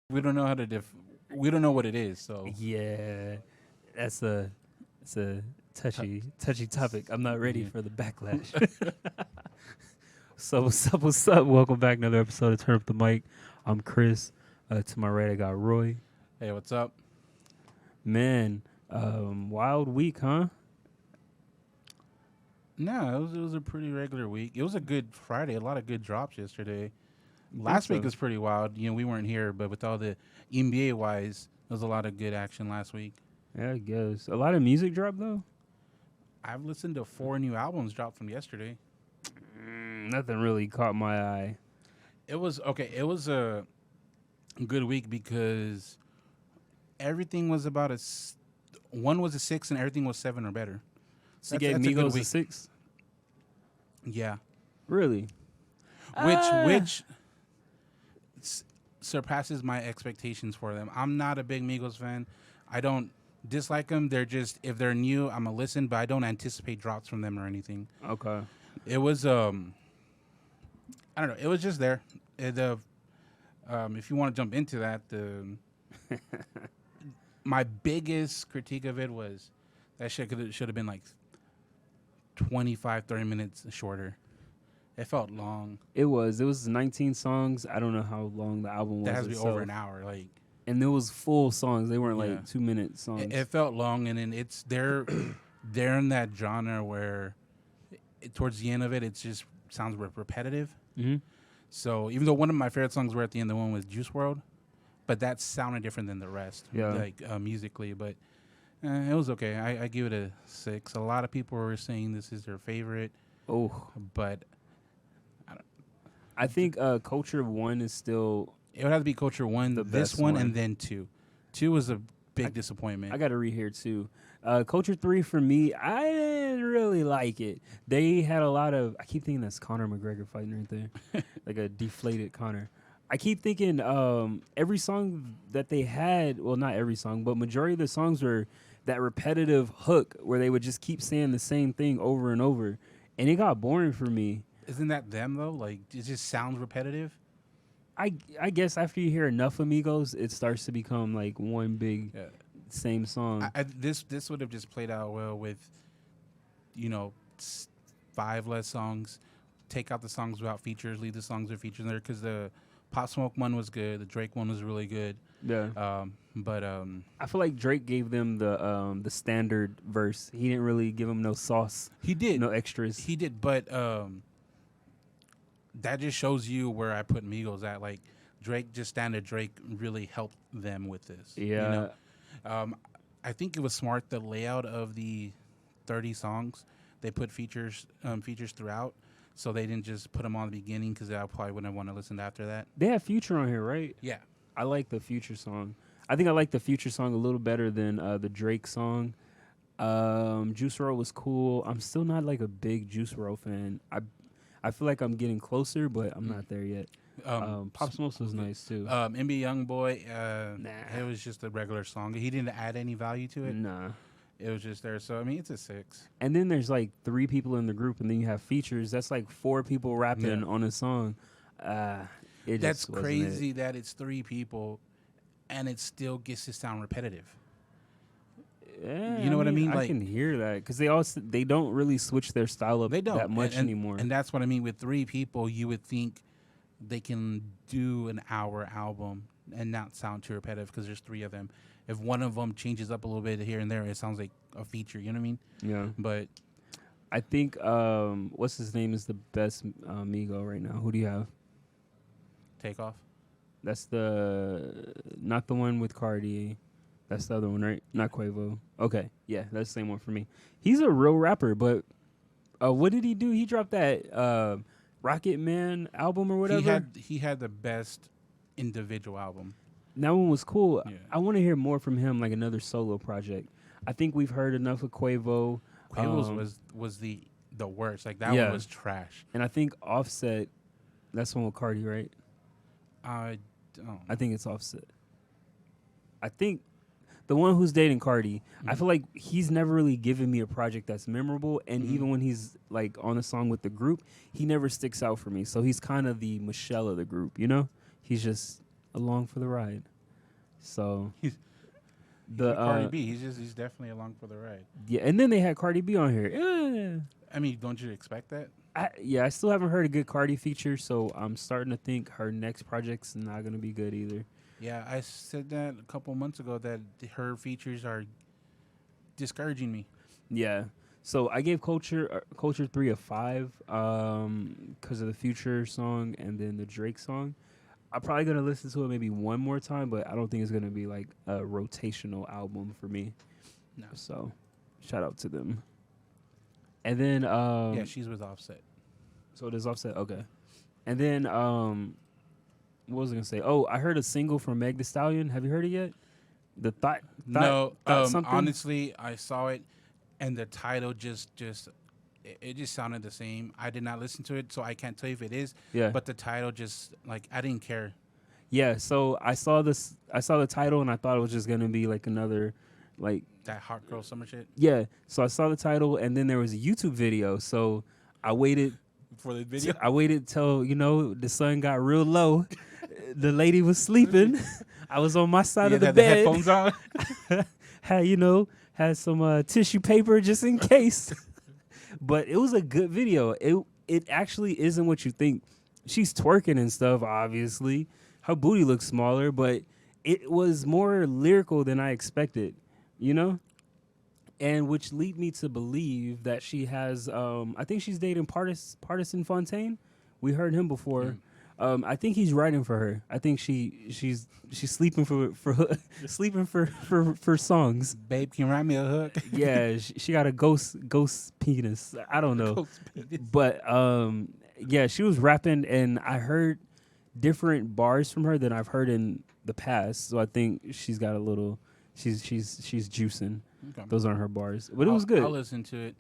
We don't know how to we don't know what it is. So Yeah, that's it's a touchy topic. I'm not ready yeah. for the backlash. So what's up? What's up? Welcome back to another episode of Turn Up the Mic. I'm Chris. To my right, I got Roy. Hey, what's up? Man, wild week, huh? No, it was a pretty regular week. It was a good Friday. A lot of good drops yesterday. You think Last week so? was pretty wild. We weren't here, but with all the NBA wise, there was a lot of good action last week. Yeah, I guess a lot of music drop though. I've listened to 4 new albums dropped from yesterday. Nothing really caught my eye. It was okay. It was a good week because everything was about one was a 6 and everything was 7 or better. So you That's- gave that's a good Migos a week. 6? Yeah, Really? which surpasses my expectations for them. I'm not a big Migos fan. I don't dislike them. They're just, if they're new, I'm gonna listen, but I don't anticipate drops from them or anything. Okay. It was I don't know. It was just there. If you want to jump into that, my biggest critique of it was that shit should have been like 25, 30 minutes shorter. It felt long. It was 19 songs. I don't know how long the album was. That has to be itself. over an hour. Like, And there was full songs. They weren't Yeah. like 2-minute songs. it felt long, and then they're in that genre where towards the end of it, it just sounds repetitive. Mm-hmm. So even though one of my favorite songs were at the end, the one with Juice World, but that sounded different than the rest, Yeah. like musically. But it was okay. I give it a 6. A lot of people were saying this is their favorite, Oh, but I think Culture 1 is still. it would have to be Culture 1, The this best one, one. and then 2. 2 was a big disappointment. I got to read here too. Culture 3 for me, I didn't really like it. They had a lot of. I keep thinking that's Conor McGregor fighting right there, like a deflated Conor. I keep thinking every song that they had, well, not every song, but majority of the songs were that repetitive hook where they would just keep saying the same thing over and over, and it got boring for me. Isn't that them though? Like, it just sounds repetitive. I guess after you hear enough Amigos, it starts to become like one big Yeah. same song. This would have just played out well with, 5 less songs. Take out the songs without features. Leave the songs with features in there, because the Pop Smoke one was good. The Drake one was really good. Yeah. But I feel like Drake gave them the standard verse. He didn't really give them no sauce, he did. no extras. He did. But that just shows you where I put Migos at. Like, Drake, just standard Drake, really helped them with this. Yeah. I think it was smart, the layout of the 30 songs. They put features throughout, so they didn't just put them on the beginning, because I probably wouldn't want to listen to after that. They have Future on here, right? Yeah. I like the Future song. I think I like the Future song a little better than the Drake song. Juice WRLD was cool. I'm still not like a big Juice WRLD fan. I feel like I'm getting closer, but I'm not there yet. Pop Smoke was nice too. NBA Youngboy, Nah. it was just a regular song. He didn't add any value to it. Nah. It was just there. So, I mean, it's a 6. And then there's like 3 people in the group, and then you have features. That's like 4 people rapping Yeah. on a song. It That's just wasn't crazy that it's 3 people, and it still gets to sound repetitive. Yeah, You know what I mean? I Like- can hear that because they don't really switch their style up They don't that much and, anymore. And that's what I mean. With 3 people, you would think they can do an hour album and not sound too repetitive, because there's 3 of them. If one of them changes up a little bit here and there, it sounds like a feature. You know what I mean? Yeah, But I think what's his name is the best Migo right now. Who do you have? Takeoff. That's not the one with Cardi. That's the other one, right? Not Quavo. Okay, yeah, that's the same one for me. He's a real rapper, but what did he do? He dropped that Rocket Man album or whatever. He had the best individual album. That one was cool. Yeah. I want to hear more from him, like another solo project. I think we've heard enough of Quavo. Quavo's was the worst. Like, that Yeah. one was trash. And I think Offset, that's the one with Cardi, right? I don't. I think it's Offset. I think the one who's dating Cardi, I feel like he's never really given me a project that's memorable. And even when he's like on a song with the group, he never sticks out for me. So he's kind of the Michelle of the group, you know? He's just along for the ride. So He's the Cardi B. He's definitely along for the ride. yeah, and then they had Cardi B on here. Yeah. I mean, don't you expect that? I still haven't heard a good Cardi feature, so I'm starting to think her next project's not gonna be good either. Yeah, I said that a couple months ago that her features are discouraging me. Yeah. So I gave Culture 3 a 5 because of the Future song and then the Drake song. I'm probably gonna listen to it maybe one more time, but I don't think it's gonna be like a rotational album for me. No. So shout out to them. And then Yeah, she's with Offset. so does Offset. Okay. And then what was I gonna say? Oh, I heard a single from Meg Thee Stallion. Have you heard it yet? The thought No, something? honestly, I saw it, and the title just it just sounded the same. I did not listen to it, so I can't tell you if it is. Yeah. But the title just like I didn't care. Yeah, so I saw the title and I thought it was just gonna be like another like That hot girl summer shit yeah. So I saw the title and then there was a YouTube video. So I waited for the video. I waited till, the sun got real low. The lady was sleeping. I was on my side of the had bed. the headphones on. Had some tissue paper just in case. But it was a good video. It actually isn't what you think. She's twerking and stuff, obviously. Her booty looks smaller, but it was more lyrical than I expected, And which lead me to believe that she has, I think she's dating Partisan Fontaine. We heard him before. I think he's writing for her. I think she's sleeping for sleeping for songs. Babe, can you write me a hook? Yeah, she got a ghost penis. I don't know, but yeah, she was rapping, and I heard different bars from her than I've heard in the past. So I think she's got a little. She's juicing. Okay. Those aren't her bars, but it was good. I'll listen to it.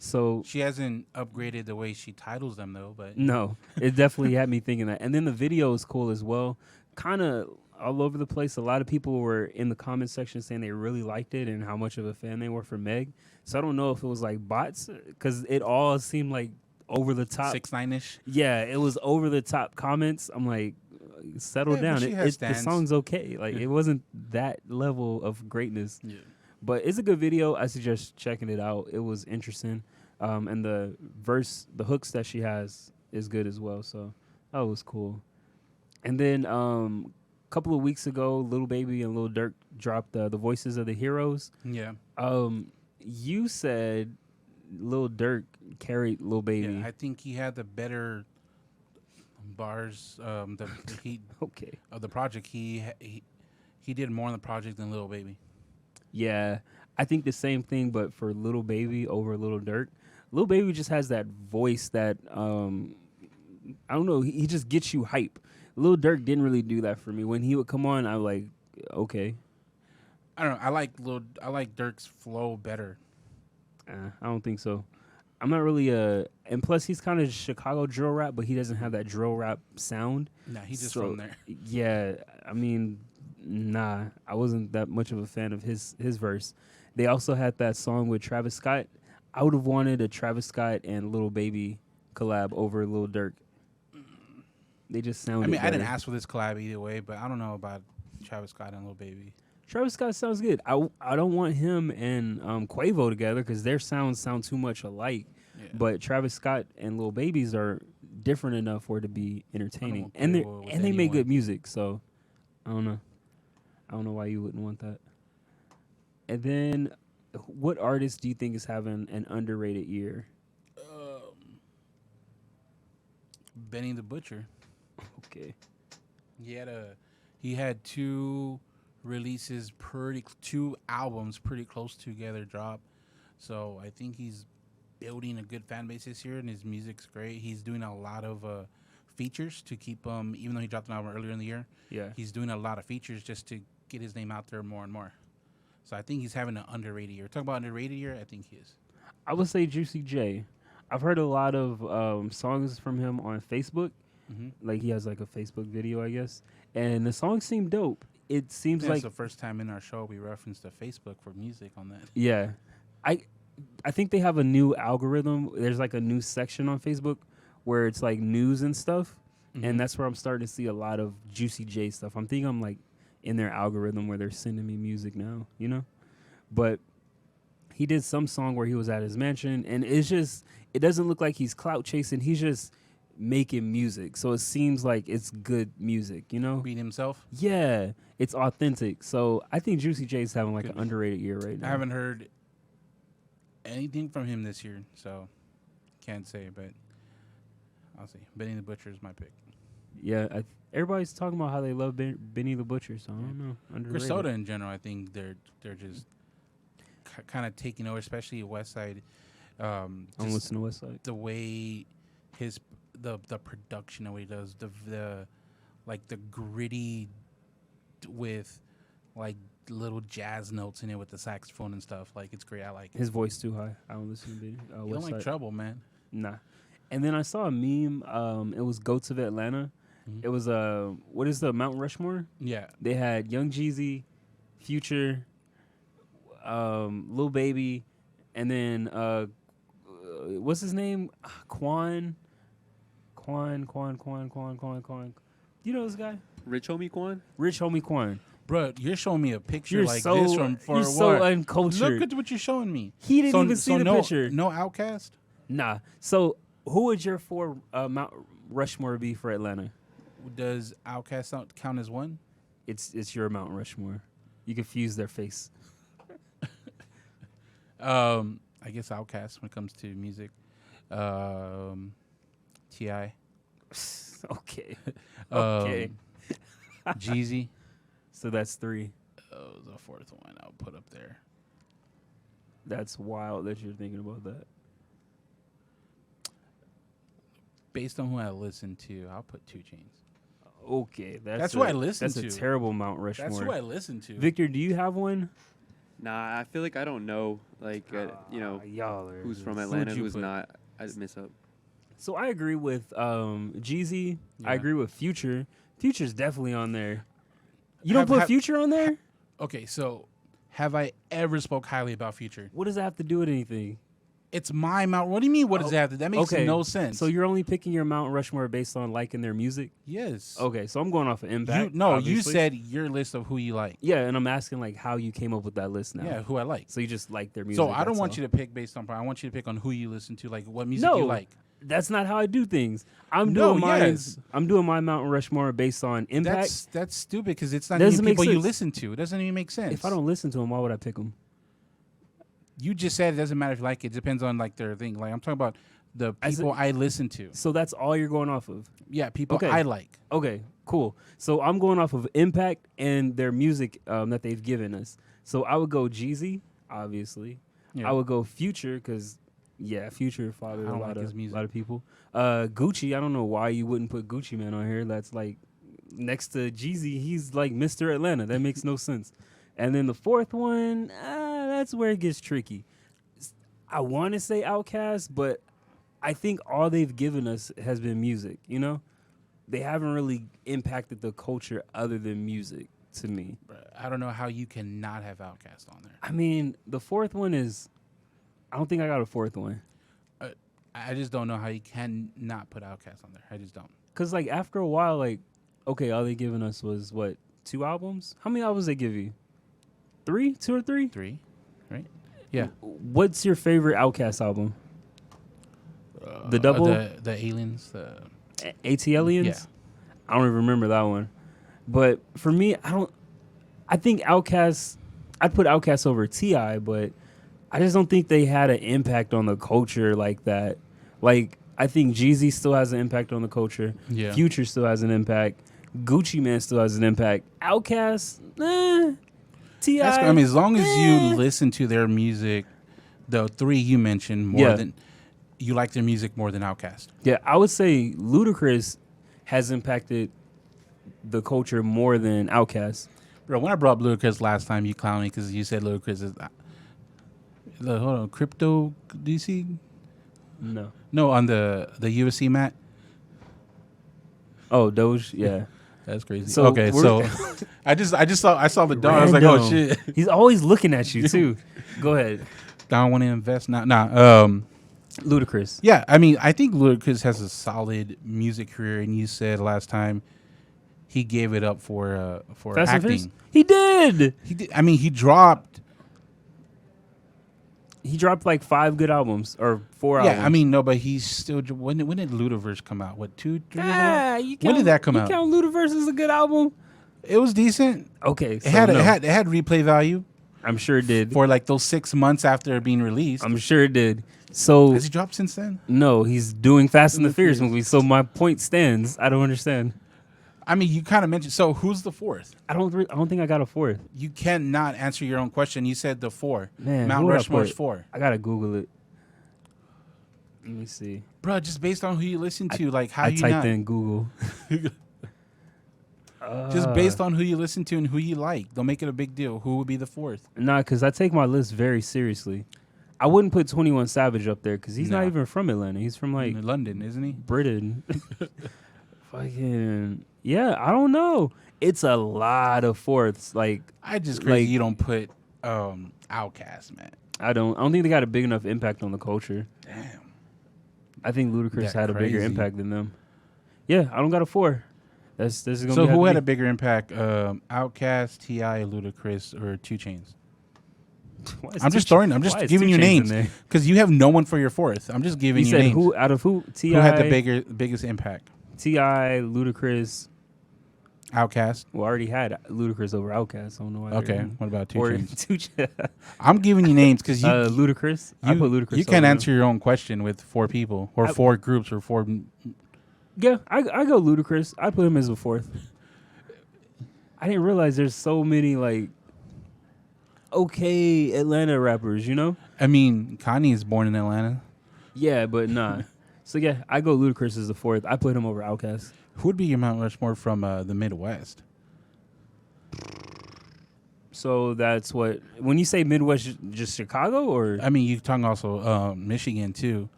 So she hasn't upgraded the way she titles them though, but no, it definitely had me thinking that. And then the video is cool as well. Kind of all over the place. A lot of people were in the comment section saying they really liked it and how much of a fan they were for Meg. So I don't know if it was like bots because it all seemed like over the top. 6ix9ine-ish. Yeah, it was over the top comments. I'm like, settle down. The song's okay. Like it wasn't that level of greatness. Yeah. But it's a good video. I suggest checking it out. It was interesting. And the hooks that she has is good as well. So that was cool. And then a couple of weeks ago, Lil Baby and Lil Durk dropped the Voices of the Heroes. Yeah. You said Lil Durk carried Lil Baby. Yeah, I think he had the better bars. The heat okay. Of the project. He did more on the project than Lil Baby. Yeah, I think the same thing, but for Lil Baby over Lil Durk. Lil Baby just has that voice that I don't know. He just gets you hype. Lil Durk didn't really do that for me. When he would come on, I was like, okay. I don't know. I like Durk's flow better. I don't think so. I'm not really and plus he's kind of Chicago drill rap, but he doesn't have that drill rap sound. Nah, he's just from there. Yeah, I mean. Nah, I wasn't that much of a fan of his verse. They also had that song with Travis Scott. I would have wanted a Travis Scott and Lil Baby collab over Lil Durk. They just sounded better. I didn't ask for this collab either way, but I don't know about Travis Scott and Lil Baby. Travis Scott sounds good. I don't want him and Quavo together because their sounds sound too much alike. Yeah. But Travis Scott and Lil Babies are different enough for it to be entertaining. And they make good music, so I don't know. I don't know why you wouldn't want that. And then, what artist do you think is having an underrated year? Benny the Butcher. Okay. He had two albums pretty close together drop. So I think he's building a good fan base this year, and his music's great. He's doing a lot of features to keep even though he dropped an album earlier in the year. Yeah. He's doing a lot of features just to get his name out there more and more. So I think he's having an underrated year. Talking about underrated year, I think he is. I would say Juicy J. I've heard a lot of songs from him on Facebook. Mm-hmm. Like he has like a Facebook video, I guess. And the songs seem dope. It seems like it's the first time in our show we referenced the Facebook for music on that. Yeah. I think they have a new algorithm. There's like a new section on Facebook where it's like news and stuff. Mm-hmm. And that's where I'm starting to see a lot of Juicy J stuff. I'm thinking I'm like in their algorithm where they're sending me music now, you know? But he did some song where he was at his mansion, and it doesn't look like he's clout chasing. He's just making music. So it seems like it's good music, you know? Being himself. Yeah, it's authentic. So I think Juicy J's having like an underrated year right now. I haven't heard anything from him this year, so can't say, but I'll see. Benny the Butcher is my pick. Yeah, everybody's talking about how they love Benny the Butcher, so I don't know. Underrated. Griselda in general, I think they're just kind of taking over, especially West Side. I'm listening to West Side. The way the production, the way he does the like the gritty with like little jazz notes in it with the saxophone and stuff. Like, it's great. I like it. His voice too high. I don't listen to Benny. You don't like Trouble, man. Nah. And then I saw a meme. It was Goats of Atlanta. Mm-hmm. It was what is the Mount Rushmore? Yeah. They had Young Jeezy, Future, Lil Baby, and then what's his name? Quan. You know this guy? Rich Homie Quan? Rich Homie Quan. Bro, you're showing me a picture You're like so, this for you're what? so uncultured. Look at what you're showing me. He didn't even see the no, picture. No Outcast? Nah. So who would your 4 Mount Rushmore be for Atlanta? Does Outcast count as one? It's your Mount Rushmore. You confuse their face. I guess Outcast when it comes to music. T.I. Okay. Okay. Jeezy. So that's 3. Oh, the 4th one I'll put up there. That's wild that you're thinking about that. Based on who I listen to, I'll put 2 Chainz. Okay, that's who I listen to. to. That's a terrible Mount Rushmore. That's who I listen to. Victor, do you have one? Nah, I feel like I don't know, like, y'all are who's from just- Atlanta, Who'd you who's put? not. I just mess up. So I agree with Jeezy. Yeah. I agree with Future. Future's definitely on there. You don't Have- put have- Future on there? Okay, so have I ever spoke highly about Future? What does that have to do with anything? It's my Mount. What do you mean? What does that have to? That makes Okay, no sense. So you're only picking your Mount Rushmore based on liking their music? yes. Okay, so I'm going off of impact. You obviously. said your list of who you like. Yeah, and I'm asking like how you came up with that list now. Yeah, who I like. So you just like their music. So I don't want you to pick based on. I want you to pick on who you listen to, like what music No, you like. That's not how I do things. I'm No, doing mine. yes. I'm doing my Mount Rushmore based on impact. That's stupid because it's not Doesn't even make people you sense. listen to. It doesn't even make sense. If I don't listen to them, why would I pick them? You just said it doesn't matter if you like it. It depends on like their thing. Like I'm talking about the people I listen to. So that's all you're going off of. Yeah, people Okay. I like. Okay, cool. So I'm going off of impact and their music that they've given us. So I would go Jeezy, obviously. Yeah. I would go Future because, Future fathered I a don't lot like his music. of people. Gucci, I don't know why you wouldn't put Gucci Man on here. That's like next to Jeezy, he's like Mr. Atlanta. That makes no sense. And then the 4th one, that's where it gets tricky. I want to say Outkast, but I think all they've given us has been music, you know? They haven't really impacted the culture other than music to me. I don't know how you cannot have Outkast on there. I mean, the 4th one is, I don't think I got a 4th one. I just don't know how you can not put Outkast on there. I just don't. Because, like, after a while, like, okay, all they given us was, what, 2 albums? How many albums they give you? 3? 2 or 3? 3, right? Yeah. What's your favorite Outkast album? The double? The Aliens. The ATLians? Yeah. I don't even remember that one. But for me, I think Outkast, I'd put Outkast over T.I., but I just don't think they had an impact on the culture like that. Like, I think Jeezy still has an impact on the culture. Yeah. Future still has an impact. Gucci Man still has an impact. Outkast, T.I. I mean, as long as you listen to their music, the 3 you mentioned more than you like their music more than Outkast. Yeah, I would say Ludacris has impacted the culture more than Outkast. Bro, when I brought up Ludacris last time, you clowned me because you said Ludacris is. Hold on, Crypto DC? No, on the UFC mat. Oh, Doge, yeah. That's crazy. So okay, so I saw the dog. I was like, oh shit. He's always looking at you too. Go ahead. I don't want to invest now. Ludacris. Yeah, I mean, I think Ludacris has a solid music career, and you said last time he gave it up for Fast and Furious? acting. He did. He did. I mean, he dropped. He dropped like 5 good albums or 4 albums. Yeah, I mean, no, but he's still. When did Ludaverse come out? What, 2, 3 years ago? You When did that come you out? count Ludaverse as a good album? It was decent. Okay, so It had no. it had replay value I'm sure it did. for like those 6 months after it being released. I'm sure it did. So Has he dropped since then? no, he's doing Fast and the Furious Furious. movies. So my point stands. I don't understand. I mean, you kind of mentioned. So who's the fourth? I don't think I got a 4th. You cannot answer your own question. You said the 4. Man, Mount who would I Rushmore's put? 4. I gotta Google it. Let me see. Bro, just based on who you listen to, like how I you typed not. in Google. Just based on who you listen to and who you like. Don't make it a big deal. Who would be the 4th? Nah, because I take my list very seriously. I wouldn't put 21 Savage up there because he's not Nah. even from Atlanta. He's from like In London, isn't he? Britain. Fucking yeah, I don't know. It's a lot of fourths. Like I just crazy Like- you don't put Outkast, man. I don't think they got a big enough impact on the culture. Damn. I think Ludacris That had a bigger crazy. impact than them. Yeah, I don't got a 4. This is gonna So be who had to a bigger impact? Outkast, T.I., Ludacris, or 2 Chainz? Why is I'm Two just Cha- throwing. I'm just why is giving 2 you Chainz in names there? because you have no one for your 4th. I'm just giving You you said names. who out of who? Who had the biggest impact? T.I., Ludacris. Outkast. Well, I already had Ludacris over Outkast. I don't know why. Okay. they're- What about 2 Or Chainz? 2 Cha- I'm giving you names because you Ludacris. I put Ludacris. you over can't them. answer your own question with 4 people or I- 4 groups or 4. Yeah, I go Ludacris. I put him as a 4th. I didn't realize there's so many like okay Atlanta rappers, you know? I mean, Kanye is born in Atlanta. Yeah, but nah. So yeah, I go Ludacris as the 4th. I put him over Outkast. Who would be your Mount Rushmore from the Midwest? So that's what when you say Midwest, just Chicago or I mean, you talking also Michigan too.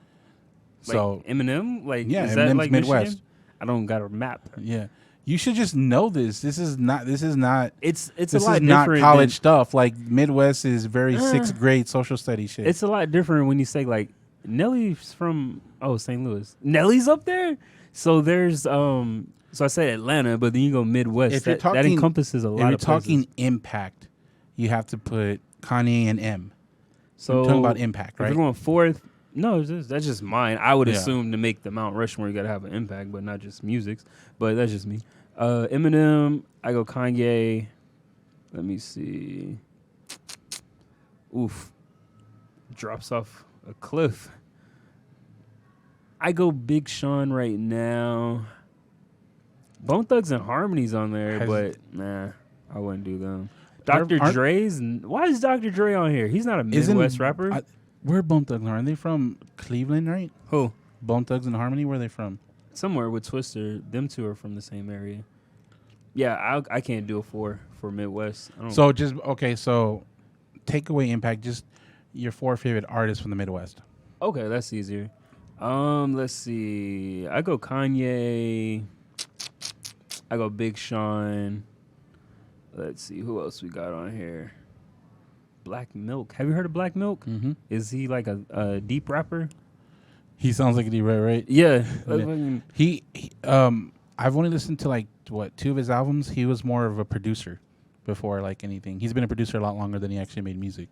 like So Eminem? Like yeah, is that Eminem's like Midwest. Michigan? I don't got a map. Yeah, you should just know this. This is not. It's a This lot is not different college than- stuff. Like Midwest is very 6th grade social study shit. It's a lot different when you say like Nelly's from St. Louis. Nelly's up there. So there's so I said Atlanta, but then you go Midwest. If you're that talking- encompasses a lot if you're of talking places. impact, you have to put Kanye and M. So I'm talking about impact, if right? you're going 4th, no, that's just mine. I would Yeah. assume to make the Mount Rushmore, you got to have an impact, but not just music's. But that's just me. Eminem, I go Kanye. Let me see. Oof. Drops off a cliff. I go Big Sean right now. Bone Thugs and Harmony's on there, Has- but nah, I wouldn't do them. Aren't- Dr. aren't- Dre's. Why is Dr. Dre on here? He's not a Midwest rapper. Where are Bone Thugs? Are they from Cleveland, right? Who? Bone Thugs and Harmony. Where are they from? Somewhere with Twister. Them two are from the same area. Yeah, I can't do a 4 for Midwest. I don't, So just okay. So take away impact. Just your 4 favorite artists from the Midwest. okay, that's easier. Let's see. I go Kanye. I go Big Sean. Let's see who else we got on here. Black Milk. Have you heard of Black Milk? Mm-hmm. Is he like a deep rapper? He sounds like a D-Ray, right? Yeah. Yeah. I've only listened to like 2 of his albums. He was more of a producer before like anything. He's been a producer a lot longer than he actually made music.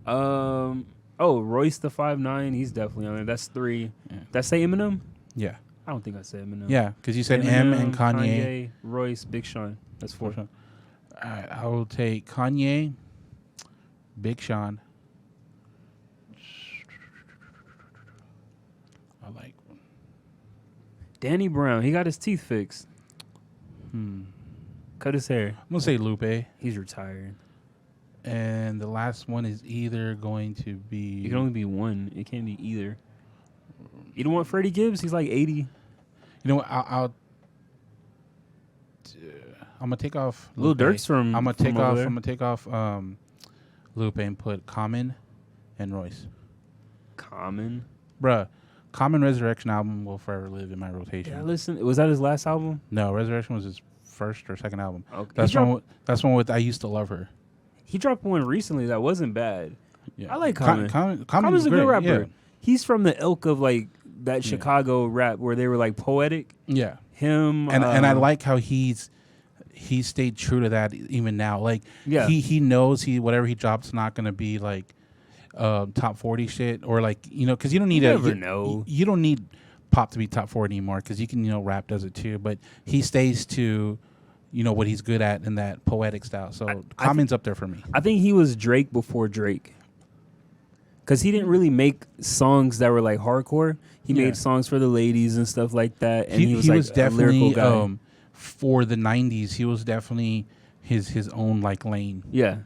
Royce the 5'9", he's definitely on there. That's 3. Yeah. Did I say Eminem? Yeah. I don't think I said Eminem. Yeah, because you said M and Eminem, Kanye. Royce, Big Sean. That's 4. All right, I will take Kanye, Big Sean. I like. Danny Brown, he got his teeth fixed. Cut his hair. I'm gonna say Lupe, He's retired. and the last one is either going to be. It can only be one. It can't be either. You don't want Freddie Gibbs? He's like 80. You know what? I'm gonna take off Lil Lupe. Durk's from. I'm gonna from take over off. there. I'm gonna take off Lupe and put Common and Royce. Common. Bruh, Common Resurrection album will forever live in my rotation. Yeah, listen. Was that his last album? No, Resurrection was his first or second album. Okay. That's one with I Used to Love Her. He dropped one recently that wasn't bad. Yeah. I like Common. Common's Common's a good rapper. Yeah. He's from the ilk of like that Yeah. Chicago rap where they were like poetic. Yeah. him, and I like how he stayed true to that even now. Like Yeah. he knows whatever he drops not gonna be like top 40 shit or like because you don't need never know. you don't need pop to be top 40 anymore because you can rap does it too, but he stays to what he's good at in that poetic style. So Common's up there for me. I think he was Drake before Drake. Because he didn't really make songs that were like hardcore. He made songs for the ladies and stuff like that. And he was like definitely a lyrical guy. For the 90s, he was definitely his own like lane. Yeah,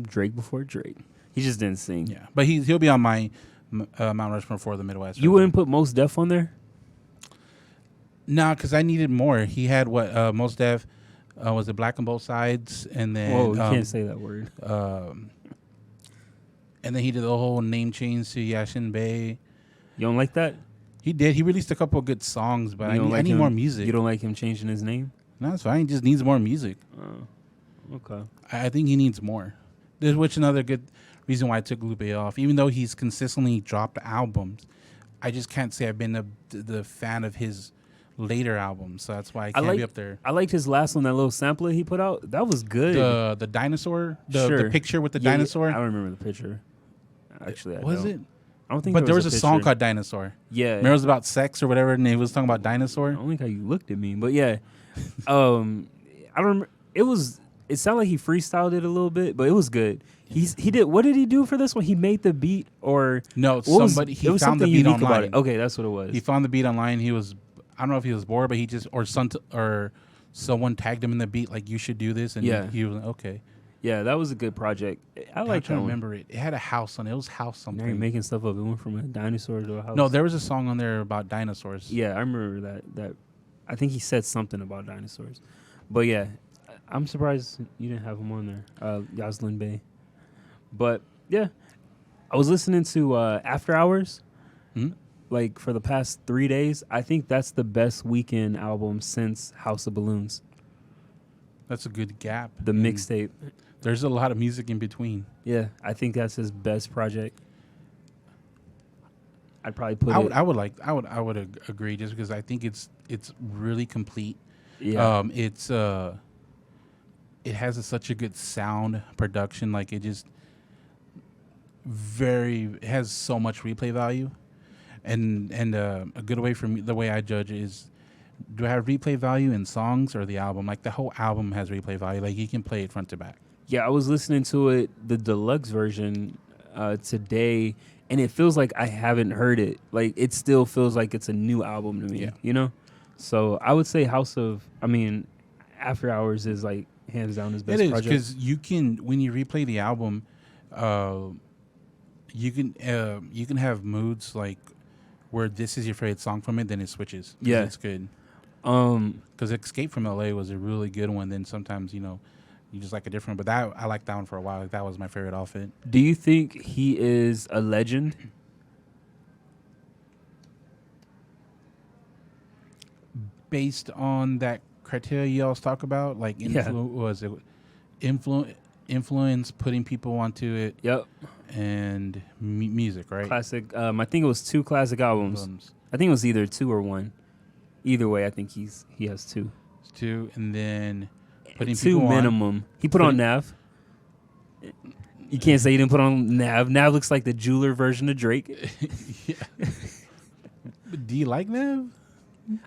Drake before Drake. He just didn't sing. Yeah, but he'll be on my Mount Rushmore for the Midwest. You wouldn't put Mos Def on there? Nah, because I needed more. He had what Mos Def was it Black on Both Sides, and then Whoa, you can't say that word. And then he did the whole name change to Yashin Bey. You don't like that? He did. He released a couple of good songs, but I need more music. You don't like him changing his name? No, it's fine. He just needs more music. Oh, okay. I think he needs more. Which another good reason why I took Lupe off. Even though he's consistently dropped albums, I just can't say I've been the fan of his later albums. So that's why I can't be up there. I liked his last one, that little sampler he put out. That was good. The dinosaur? The picture with the dinosaur? I remember the picture. Actually, I it? I don't think But there was a a song picture. called Dinosaur. Yeah. Remember it was about sex or whatever, and it was talking about dinosaur? I don't like how you looked at me, but yeah. I don't remember. It sounded like he freestyled it a little bit, but it was good. He did. What did he do for this one? He made the beat, or No, what was- somebody it was found the something beat unique about online. it. Okay, that's what it was. He found the beat online. He was, I don't know if he was bored, but he just or someone tagged him in the beat like you should do this, and he was like, okay. Yeah, that was a good project. I like to that one. remember it. It had a house on it. It was house Now you're something. making stuff up. It went from a dinosaur to a house. No, there was a song on there about dinosaurs. Yeah, I remember that. I think he said something about dinosaurs. But yeah, I'm surprised you didn't have him on there, Yaslin Bey. But yeah, I was listening to After Hours, like for the past 3 days. I think that's the best weekend album since House of Balloons. That's a good gap. The mixtape. There's a lot of music in between. Yeah, I think that's his best project. I'd probably put I would agree just because I think it's really complete. Yeah. It has such a good sound production. Like it just it has so much replay value, and a good way for me, the way I judge it is, do I have replay value in songs or the album? Like the whole album has replay value. Like you can play it front to back. Yeah, I was listening to it, the deluxe version, today, and it feels like I haven't heard it. Like it still feels like it's a new album to me. Yeah. So I would say After Hours is like hands down his best It is project. because you can, when you replay the album, you can have moods like where this is your favorite song from it, then it switches. Yeah. It's good. Because Escape from LA was a really good one. Then sometimes you just like a different. But I liked that one for a while. Like, that was my favorite off it. Do you think he is a legend? Based on that criteria you always talk about, like influence, putting people onto it, Yep. and music, right? Classic. I think it was 2 classic albums. I think it was either 2 or 1. Either way, I think he has 2. 2, and then putting 2 people minimum. He put on Nav. You can't say he didn't put on Nav. Nav looks like the jeweler version of Drake. Yeah. Do you like Nav?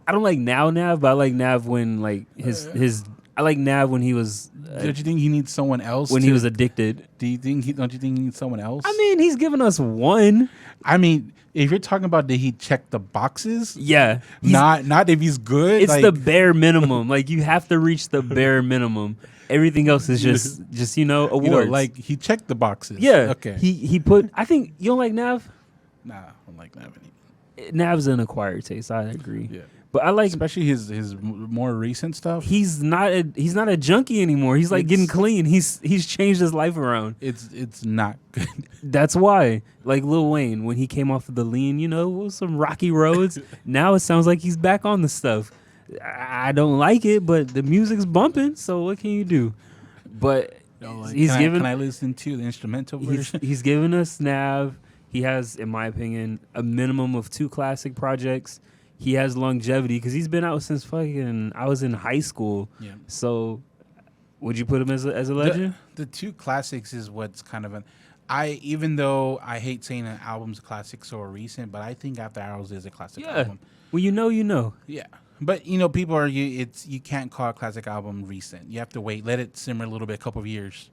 I don't like Nav, but I like Nav when like his. I like Nav when he was. Don't you think he needs someone else? When he was addicted. Don't you think he needs someone else? I mean, he's given us one. I mean, if you're talking about did he check the boxes? Yeah. Not if he's good. It's the bare minimum. Like you have to reach the bare minimum. Everything else is just awards. Like he checked the boxes. Yeah. Okay. He put. I think you don't like Nav. Nah, I don't like Nav any. Nav's an acquired taste. I agree. Yeah. But I like, especially his more recent stuff. He's not a junkie anymore. He's like getting clean. He's changed his life around. It's not good. That's why, like Lil Wayne, when he came off of the lean, with some rocky roads. Now it sounds like he's back on the stuff. I don't like it, but the music's bumping. So what can you do? But can I listen to the instrumental version? He's given us Nav. He has, in my opinion, a minimum of 2 classic projects. he has longevity because he's been out since fucking I was in high school. Yeah. So, would you put him as a legend? The two classics is what's kind of even though I hate saying an album's a classic so recent, but I think After Hours is a classic album. Well, you know. Yeah. But people argue you can't call a classic album recent. You have to wait, let it simmer a little bit, a couple of years.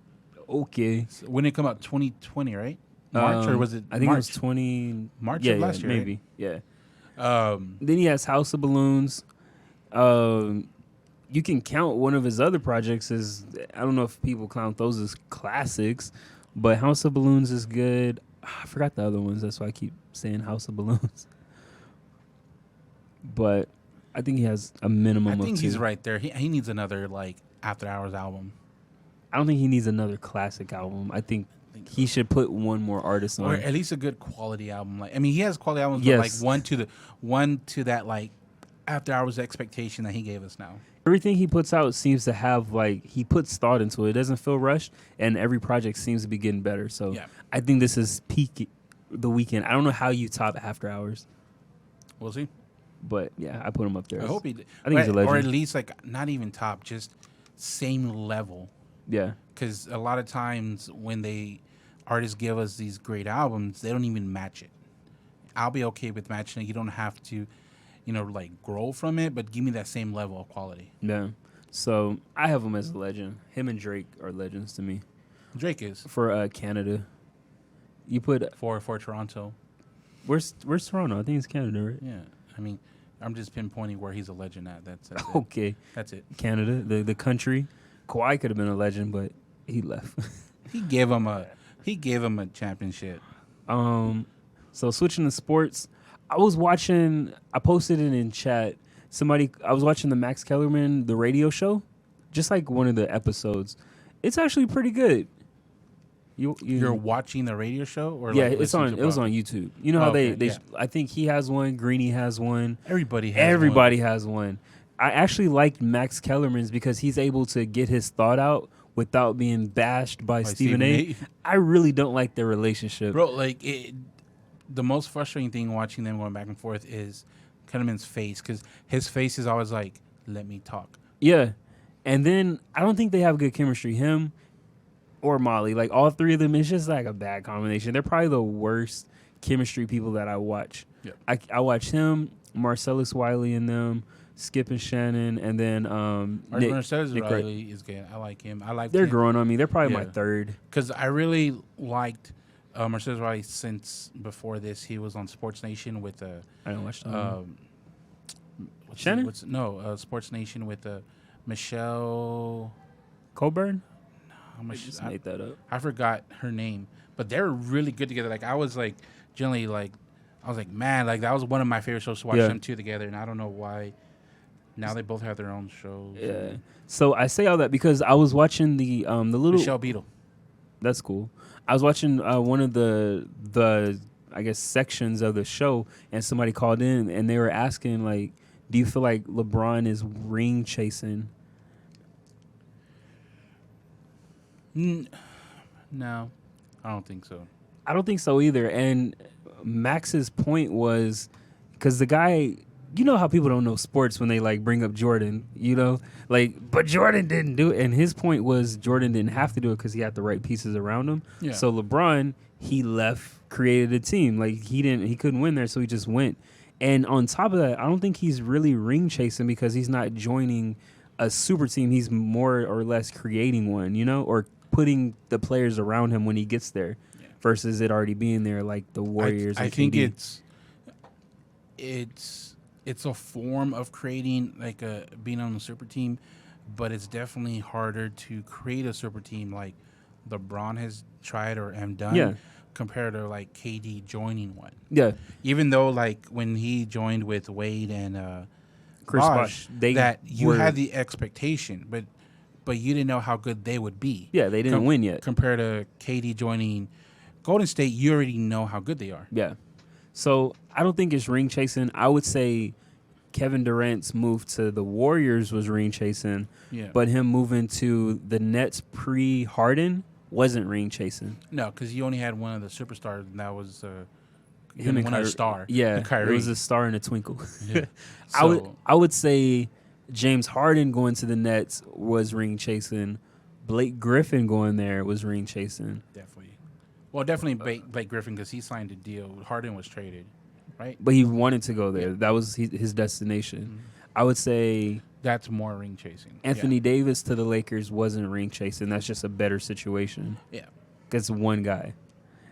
Okay. So when it come out, 2020, right? March or was it? I think March? it was 20 March of last year, maybe. Right? Yeah. Then he has House of Balloons. You can count one of his other projects as I don't know if people count those as classics, but House of Balloons is good. I forgot the other ones. That's why I keep saying House of Balloons. But I think he has a minimum of I think two. he's right there. He needs another After Hours album. I don't think he needs another classic album. I think he should put one more artist on, or at least a good quality album. He has quality albums, Yes. but one to that After Hours expectation that he gave us now. everything he puts out seems to have he puts thought into it. It doesn't feel rushed, and every project seems to be getting better. So Yeah. I think this is peak The Weeknd. I don't know how you top After Hours, We'll see. but yeah, I put him up there. I hope he. I think he's a legend. Or at least not even top, just same level. Yeah, Because a lot of times when artists give us these great albums, they don't even match it. I'll be okay with matching it. You don't have to, grow from it, but give me that same level of quality. yeah. So I have him as a legend. Him and Drake are legends to me. Drake is For Canada, you put for Toronto. where's Toronto? I think it's Canada, right? Yeah, I'm just pinpointing where he's a legend at. That's it. Okay, That's it. Canada, the country. Kawhi could have been a legend, but he left. He gave him a championship. So switching to sports, I posted it in chat. I was watching the Max Kellerman, the radio show, just like one of the episodes. It's actually pretty good. You're watching the radio show, or yeah, it was on YouTube. You know how Okay, they yeah. I think he has one, Greeny has one, Everybody has one. I actually liked Max Kellerman's because he's able to get his thought out without being bashed by Stephen A. I really don't like their relationship. Bro, the most frustrating thing watching them going back and forth is Kellerman's face, because his face is always like, let me talk. Yeah. And then I don't think they have good chemistry. Him or Molly. All three of them, it's just a bad combination. They're probably the worst chemistry people that I watch. Yep. I watch him, Marcellus Wiley and them, Skip and Shannon, and then Nick. Marcellus Nick Riley is good. I like him. They're him. growing on me. They're probably my Yeah. third. Because I really liked Marcellus Riley since before this. He was on Sports Nation with I don't watch them. Shannon? Shannon? Sports Nation with Michelle. Colburn? I Just made that up. I forgot her name, but they're really good together. I was generally I was man, that was one of my favorite shows to watch them two together, and I don't know why. Now they both have their own shows. Yeah. So I say all that because I was watching the little Michelle Beadle. That's cool. I was watching one of the I guess sections of the show, and somebody called in and they were asking do you feel like LeBron is ring chasing? No, I don't think so. I don't think so either. And Max's point was because the guy, you know how people don't know sports when they bring up Jordan, but Jordan didn't do it. And his point was Jordan didn't have to do it because he had the right pieces around him. Yeah. So LeBron, he left, created a team. He couldn't win there, so he just went. And on top of that, I don't think he's really ring chasing because he's not joining a super team. He's more or less creating one, or putting the players around him when he gets there versus it already being there like the Warriors. I and think KD. it's a form of creating being on a super team, but it's definitely harder to create a super team like LeBron has tried or have done compared to KD joining one. Yeah. Even though when he joined with Wade and Chris Bosh, Bosh, that you had the expectation, but you didn't know how good they would be. Yeah, they didn't win yet. Compared to KD joining Golden State, you already know how good they are. Yeah. So I don't think it's ring chasing. I would say Kevin Durant's move to the Warriors was ring chasing. Yeah. But him moving to the Nets pre-Harden wasn't ring chasing. No, because you only had one of the superstars, and that was You're gonna want a star. Yeah, and it Kyrie. was a star in a twinkle. Yeah. I would say James Harden going to the Nets was ring chasing. Blake Griffin going there was ring chasing. Definitely. Well, definitely Blake Griffin because he signed a deal. Harden was traded, right? But he wanted to go there. Yeah. That was his destination. Mm-hmm. I would say That's more ring chasing. Anthony Davis to the Lakers wasn't ring chasing. That's just a better situation. Yeah. Because one guy.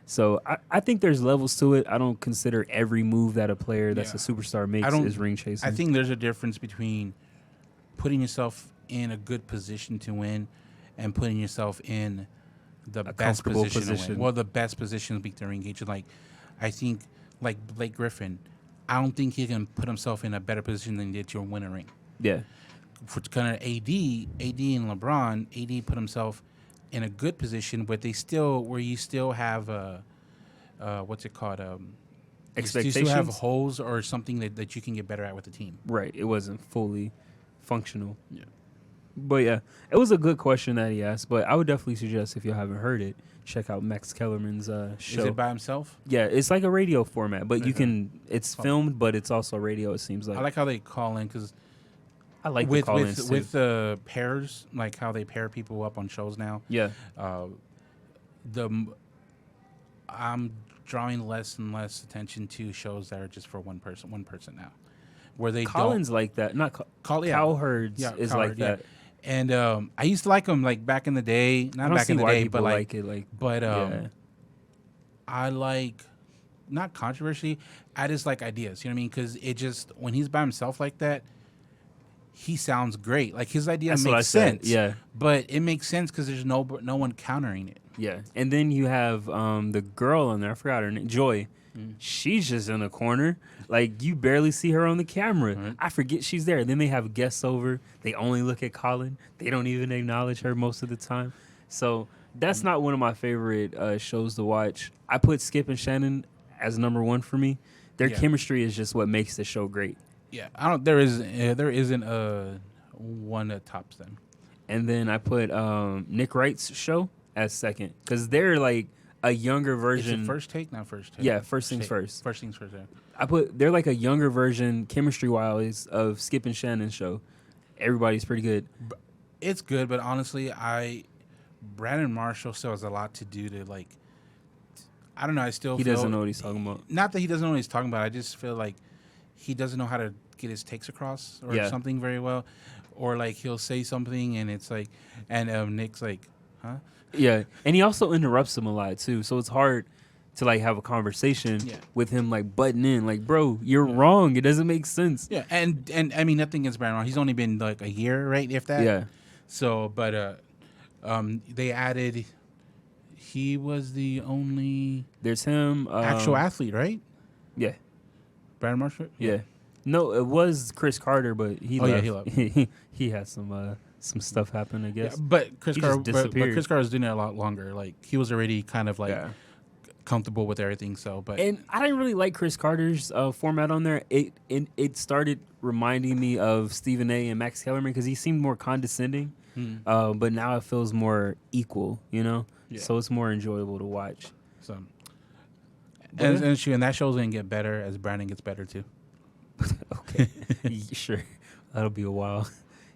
So I think there's levels to it. I don't consider every move that a player that's a superstar makes is ring chasing. I think there's a difference between putting yourself in a good position to win and putting yourself in the best position to win. Well, the best position to beat the ring gauge. Like, I think, like Blake Griffin, I don't think he can put himself in a better position than he did to win a ring. Yeah. For kind of AD and LeBron, AD put himself in a good position, but you still have what's it called? Expectations. You still have holes or something that you can get better at with the team. Right. It wasn't fully functional. Yeah. But yeah, it was a good question that he asked. But I would definitely suggest, if you haven't heard it, check out Max Kellerman's show. Is it by himself? Yeah, it's like a radio format, but it's filmed, but it's also radio, it seems like. I like how they call in because I like the call-ins too. with the pairs, like how they pair people up on shows now. Yeah. I'm drawing less and less attention to shows that are just for one person now, where they Collins like that, not Cowherds is Cowherd, like that. And I used to like them like back in the day, not back in the day, but like it. Like, but yeah. I like not controversy. I just like ideas. You know what I mean? Because it just when he's by himself like that, he sounds great. Like his idea makes sense. Yeah, but it makes sense because there's no one countering it. Yeah, and then you have the girl on there. I forgot her name, Joy. She's just in the corner. Like, you barely see her on the camera. Right. I forget she's there. Then they have guests over. They only look at Colin. They don't even acknowledge her most of the time. So that's not one of my favorite shows to watch. I put Skip and Shannon as number one for me. Their chemistry is just what makes the show great. Yeah, there isn't one that tops them. And then I put Nick Wright's show as second because they're like a younger version. Is it First Take? Not First Take. Yeah, First Things First. First Things First. Yeah. They're like a younger version, chemistry-wise, of Skip and Shannon's show. Everybody's pretty good. It's good, but honestly, Brandon Marshall still has a lot to do to like. I don't know. I still he feel doesn't know what he's talking about. Not that he doesn't know what he's talking about. I just feel like he doesn't know how to get his takes across or something very well, or like he'll say something and it's like, and Nick's like, huh? Yeah, and he also interrupts him a lot too, so it's hard to like have a conversation with him like butting in, like, bro, you're wrong. It doesn't make sense. Yeah, and I mean nothing against Brandon. He's only been like a year, right? If that. Yeah. So, but they added. He was the only. There's him. Actual athlete, right? Yeah. Brandon Marshall. Yeah. No, it was Chris Carter, but he left. Yeah, he left. He had some stuff happen, I guess. Yeah, but Chris Carter, disappeared. but Chris Carter was doing it a lot longer. Like he was already kind of like comfortable with everything. So, but and I didn't really like Chris Carter's format on there. It started reminding me of Stephen A. and Max Kellerman because he seemed more condescending. But now it feels more equal, you know. Yeah. So it's more enjoyable to watch. So, and that show's gonna get better as Brandon gets better too. Okay, sure, that'll be a while.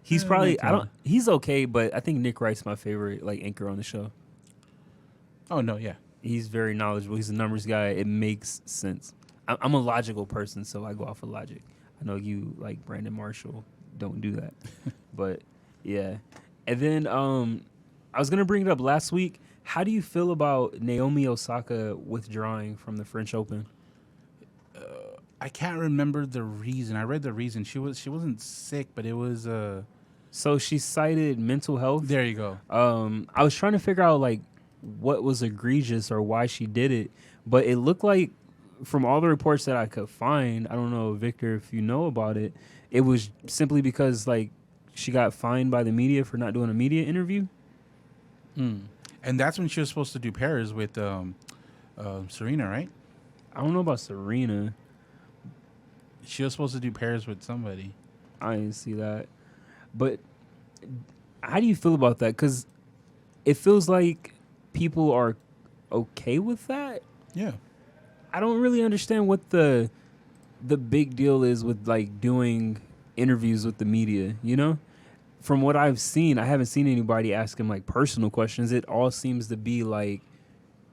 He's probably he's okay, but I think Nick Wright's my favorite like anchor on the show. Oh no, yeah, he's very knowledgeable. He's a numbers guy. It makes sense. I'm a logical person, so I go off of logic. I know you like Brandon Marshall. Don't do that, but yeah. And then I was gonna bring it up last week. How do you feel about Naomi Osaka withdrawing from the French Open? I can't remember the reason. I read the reason. She wasn't sick, but it was So she cited mental health. There you go. I was trying to figure out like what was egregious or why she did it, but it looked like from all the reports that I could find, I don't know, Victor, if you know about it, it was simply because like she got fined by the media for not doing a media interview. And that's when she was supposed to do pairs with Serena, right? I don't know about Serena. She was supposed to do pairs with somebody. I didn't see that. But how do you feel about that? Because it feels like people are okay with that. Yeah. I don't really understand what the big deal is with like doing interviews with the media, you know? From what I've seen, I haven't seen anybody ask him like personal questions. It all seems to be like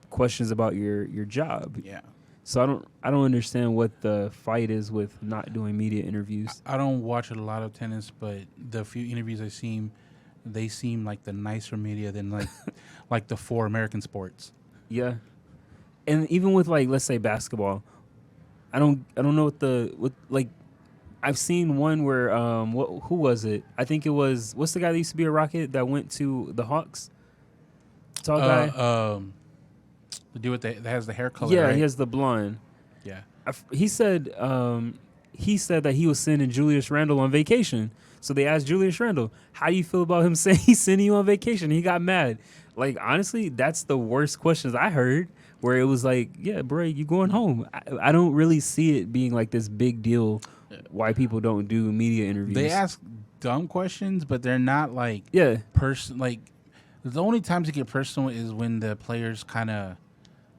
questions about your job. Yeah. So I don't understand what the fight is with not doing media interviews. I don't watch a lot of tennis, but the few interviews I've seen, they seem like the nicer media than like like the 4 American sports. Yeah. And even with like let's say basketball, I don't know what like I've seen one where who was it? I think it was what's the guy that used to be a Rocket that went to the Hawks? Tall guy. The dude that has the hair color. Yeah, right? he has the blonde. Yeah. He said that he was sending Julius Randle on vacation. So they asked Julius Randle, "How do you feel about him saying he's sending you on vacation?" He got mad. Like honestly, that's the worst questions I heard. Where it was like, "Yeah, bro, you going home?" I don't really see it being like this big deal. Why people don't do media interviews? They ask dumb questions, but they're not like Yeah. Like the only times it get personal is when the players kind of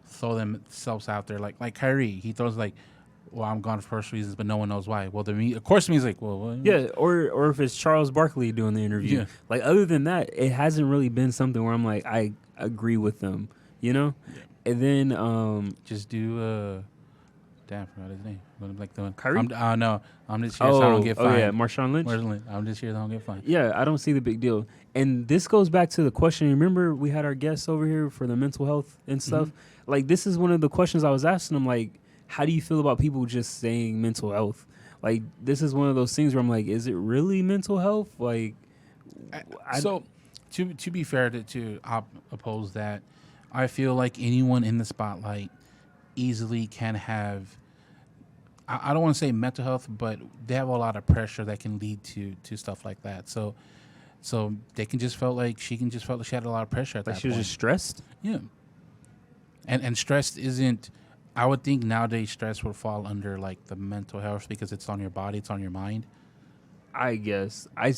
throw themselves out there. Like Kyrie, he throws like, "Well, I'm gone for personal reasons, but no one knows why." Well, of course, me's like, "Well, what?" Yeah, or if it's Charles Barkley doing the interview. Yeah. Like other than that, it hasn't really been something where I'm like I agree with them, you know? Yeah. And then Just do damn, I forgot his name. Like the one. Kyrie? No, I'm just here so I don't get fined. Oh yeah, Marshawn Lynch. I'm just here so I don't get fined. Yeah, I don't see the big deal. And this goes back to the question. Remember, we had our guests over here for the mental health and stuff. Mm-hmm. Like, this is one of the questions I was asking them. Like, how do you feel about people just saying mental health? Like, this is one of those things where I'm like, is it really mental health? Like, so to be fair to oppose that, I feel like anyone in the spotlight easily can have. I don't want to say mental health, but they have a lot of pressure that can lead to stuff like that. So they can just felt like she had a lot of pressure at that like she was point. just stressed? Yeah. And stress isn't. I would think nowadays stress would fall under like the mental health because it's on your body, it's on your mind. I guess I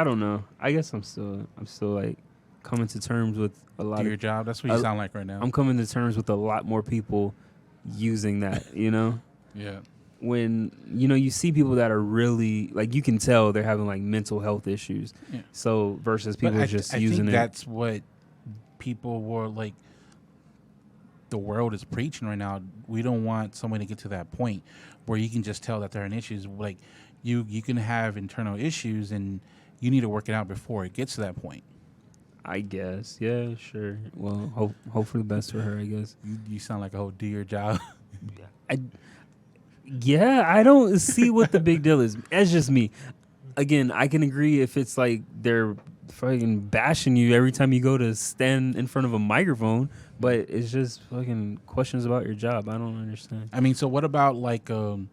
don't know. I guess I'm still like coming to terms with a lot Do of your job. That's what you sound like right now. I'm coming to terms with a lot more people using that, you know? Yeah. When, you know, you see people that are really, like, you can tell they're having, like, mental health issues. Yeah. So, versus people But just I using think it. that's what people were, like, the world is preaching right now. We don't want someone to get to that point where you can just tell that there are issues. Like, you can have internal issues, and you need to work it out before it gets to that point. I guess. Yeah, sure. Well, hope for the best for her, I guess. You sound like a whole do your job. I don't see what the big deal is. That's just me. Again, I can agree if it's like they're fucking bashing you every time you go to stand in front of a microphone, but it's just fucking questions about your job. I don't understand. I mean, so what about like the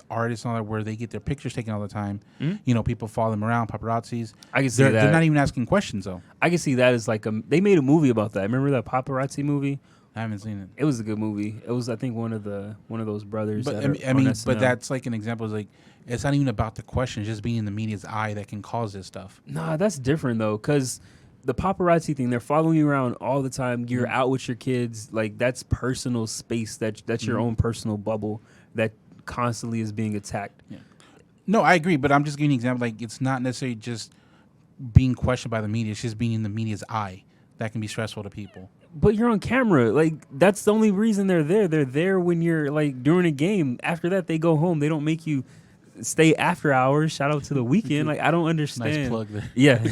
artists on that where they get their pictures taken all the time? Mm-hmm. You know, people follow them around, paparazzis. I can see They're that. not even asking questions though. I can see that as like they made a movie about that. Remember that paparazzi movie? I haven't seen it. It was a good movie. It was, I think, one of those brothers. But that I are mean, on but SNL. that's like an example. Is like it's not even about the question, just being in the media's eye that can cause this stuff. Nah, that's different though, because the paparazzi thing, they're following you around all the time. You're out with your kids, like that's personal space. That's your own personal bubble that constantly is being attacked. Yeah. No, I agree, but I'm just giving an example. Like it's not necessarily just being questioned by the media; it's just being in the media's eye that can be stressful to people. But you're on camera. Like, that's the only reason they're there. They're there when you're, like, during a game. After that, they go home. They don't make you stay after hours. Shout out to the weekend. Like, I don't understand. Nice plug there. Yeah.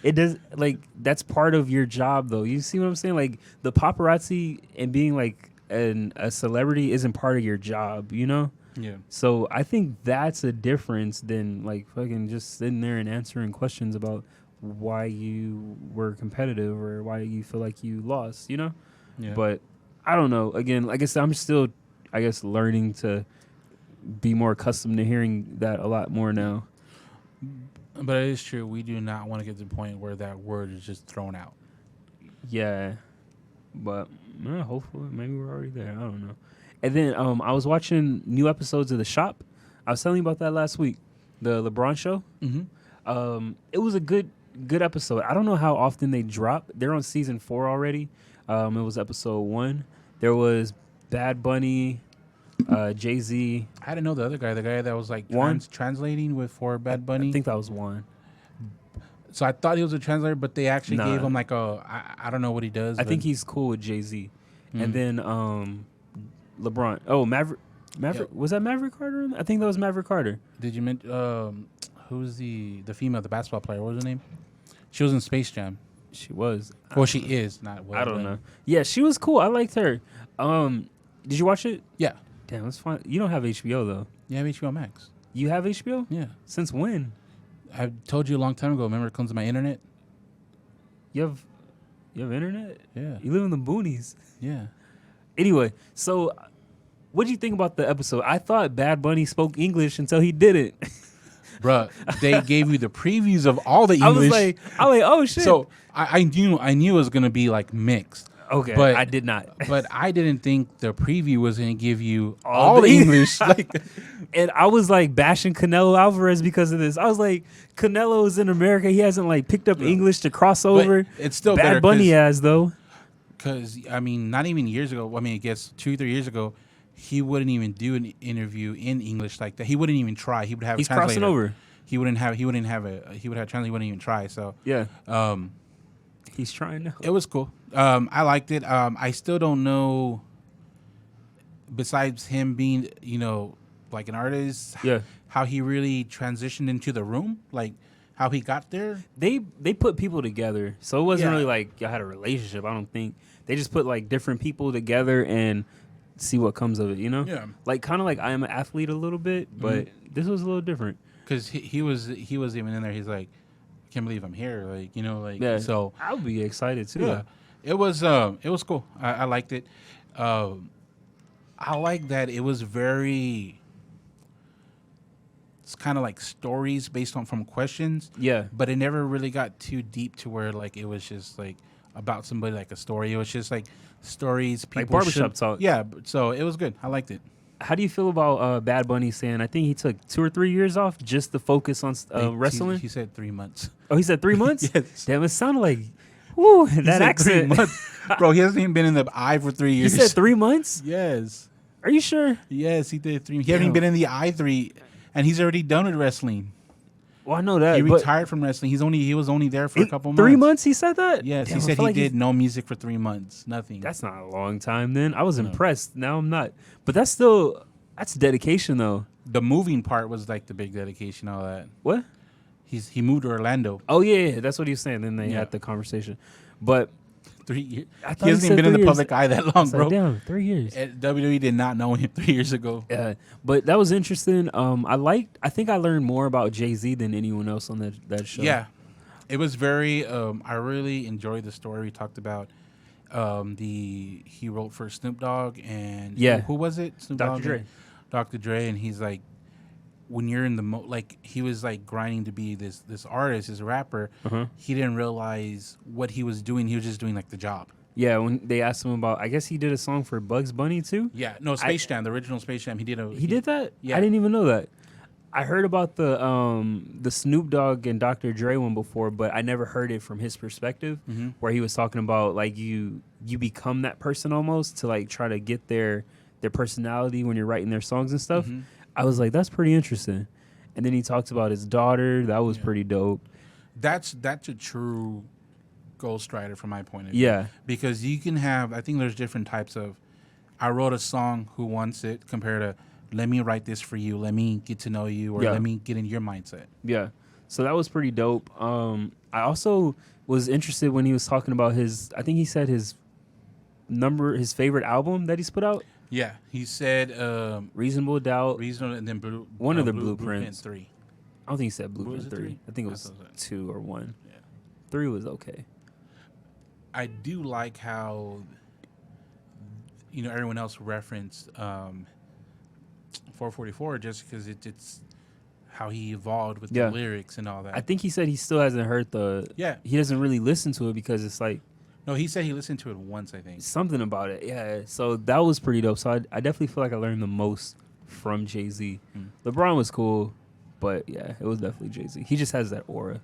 It does, like, that's part of your job, though. You see what I'm saying? Like, the paparazzi and being, like, a celebrity isn't part of your job, you know? Yeah. So I think that's a difference than, like, fucking just sitting there and answering questions about why you were competitive or why you feel like you lost, you know? Yeah. But I don't know. Again, like I said, I'm still, I guess, learning to be more accustomed to hearing that a lot more now. But it is true. We do not want to get to the point where that word is just thrown out. Yeah. But hopefully, maybe we're already there. I don't know. And then I was watching new episodes of The Shop. I was telling you about that last week, the LeBron show. Mm-hmm. It was a good episode. I don't know how often they drop. They're on season 4 already. It was episode 1. There was Bad Bunny, Jay-Z. I didn't know the other guy, the guy that was like Juan? translating for Bad Bunny. I think that was 1. So I thought he was a translator, but they actually Nah. gave him like I don't know what he does. I but- think he's cool with Jay-Z. Mm. And then LeBron. Oh, Maverick. Yep. Was that Maverick Carter? I think that was Maverick Carter. Did you mention who's the female, the basketball player? What was her name? She was in Space Jam. She was. Well, she is not. Was, I don't but- know. Yeah, she was cool. I liked her. Did you watch it? Yeah, Damn, it's fine. You don't have HBO though. you have HBO Max. You have HBO? Yeah, Since when? I told you a long time ago. Remember, it comes to my internet. You have internet? Yeah, You live in the boonies. yeah. Anyway, so what did you think about the episode? I thought Bad Bunny spoke English until he didn't. Bruh, they gave you the previews of all the English. I was like, oh shit. so I knew it was gonna be like mixed, okay, but- I did not. but I didn't think the preview was gonna give you All all the the English. Like, And I was like bashing Canelo Alvarez because of this. I was like, Canelo is in America. He hasn't like picked up Yeah. English to cross over. but it's still better Bad Bunny has though. because I mean, not even years ago. I mean, I guess 2-3 years ago, he wouldn't even do an interview in English like that. He wouldn't even try. He would have He's a translator. crossing over. He wouldn't have a translator. He wouldn't even try. So Yeah, um, he's trying now. it was cool. I liked it. I still don't know. Besides him being, like an artist, Yeah, how he really transitioned into the room, like how he got there. they put people together, so it wasn't Yeah. really like y'all had a relationship. I don't think they just put like different people together and see what comes of it. You know, Yeah, like kind of like I Am an Athlete a little bit, but this was a little different. because he was even in there. He's like, I can't believe I'm here. Like Yeah. so. I would be excited too. Yeah, it was cool. I liked it. I like that it was very. It's kind of like stories based on from questions, Yeah. but it never really got too deep to where like it was just like about somebody like a story. It was just like stories, people Like barbershop should- talk. Yeah, so it was good. I liked it. How do you feel about Bad Bunny saying I think he took 2 or 3 years off just to focus on wrestling? He said 3 months. Oh, he said 3 months? Yes. Damn, it sounded like, whoo, He that said 3 accent. months. Bro, he hasn't even been in the eye for 3 He years. said 3 months? Yes. Are you sure? Yes, he did 3. He hasn't even Damn. been in the eye 3, and he's already done with wrestling. Well, I know that. He but retired from wrestling. He was only there for a couple months. 3 months he said that? Yes, Damn, he I said feel he like he's- did no music for 3 months. Nothing. That's not a long time then. I was No. impressed. Now I'm not. But that's dedication though. the moving part was like the big dedication. All that. What? He moved to Orlando. Oh, yeah, that's what he was saying. Then they Yeah. had the conversation. But 3 years. I thought He hasn't said even been in 3 the years. public eye that I long, was bro. like, damn, 3 years. And WWE did not know him 3 years ago. But that was interesting. I think I learned more about Jay-Z than anyone else on that show. Yeah, it was very. I really enjoyed the story. We talked about he wrote for Snoop Dogg and Yeah. who was it? Snoop Dr. Dogg Dre. and Dr. Dre, and he's like, when you're in the like he was like grinding to be this artist, this rapper. Uh-huh. He didn't realize what he was doing. He was just doing like the job. Yeah, when they asked him about, I guess he did a song for Bugs Bunny too. Yeah, no, Space Jam, the original Space Jam. He did a. He did that? Yeah. I didn't even know that. I heard about the Snoop Dogg and Dr. Dre one before, but I never heard it from his perspective, Mhm. where he was talking about like you become that person almost to like try to get their personality when you're writing their songs and stuff. Mhm. I was like, that's pretty interesting. And then he talked about his daughter. That was Yeah. pretty dope. That's a true ghostwriter from my point of view. Yeah. Because you can have, I think there's different types of, I wrote a song, who wants it, compared to, let me write this for you, let me get to know you, or Yeah. let me get in your mindset. Yeah. So that was pretty dope. I also was interested when he was talking about I think he said his favorite album that he's put out, Yeah, he said Reasonable Doubt. reasonable, and then One of the Blueprint Blueprints. 3. I don't think he said was Blueprint it 3. three? I think it I was thought it was 2 or 1. Yeah. 3 was okay. I do like how, everyone else referenced 444 just because it's how he evolved with Yeah. the lyrics and all that. I think he said he still hasn't heard yeah. he doesn't really listen to it because it's like No, he said he listened to it once, I think. something about it. Yeah. So that was pretty dope. So I definitely feel like I learned the most from Jay-Z. Mm. LeBron was cool, but yeah, it was definitely Jay-Z. He just has that aura.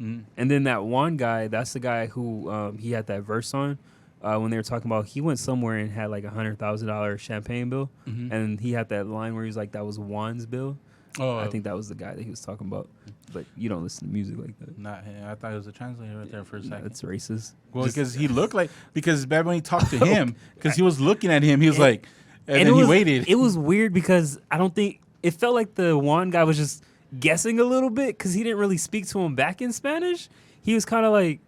Mm. And then that one guy, that's the guy who he had that verse on. when they were talking about he went somewhere and had like $100,000 champagne bill, and he had that line where he was like, "That was Juan's bill." Oh, I think that was the guy that he was talking about. But you don't listen to music like that. not him. I thought it was a translator right there for a No, second. that's racist. Well, because he looked like Bad Bunny talked to him because he was looking at him. He was like, and then he waited. It was weird because I don't think it felt like the Juan guy was just guessing a little bit because he didn't really speak to him back in Spanish. He was kind of like,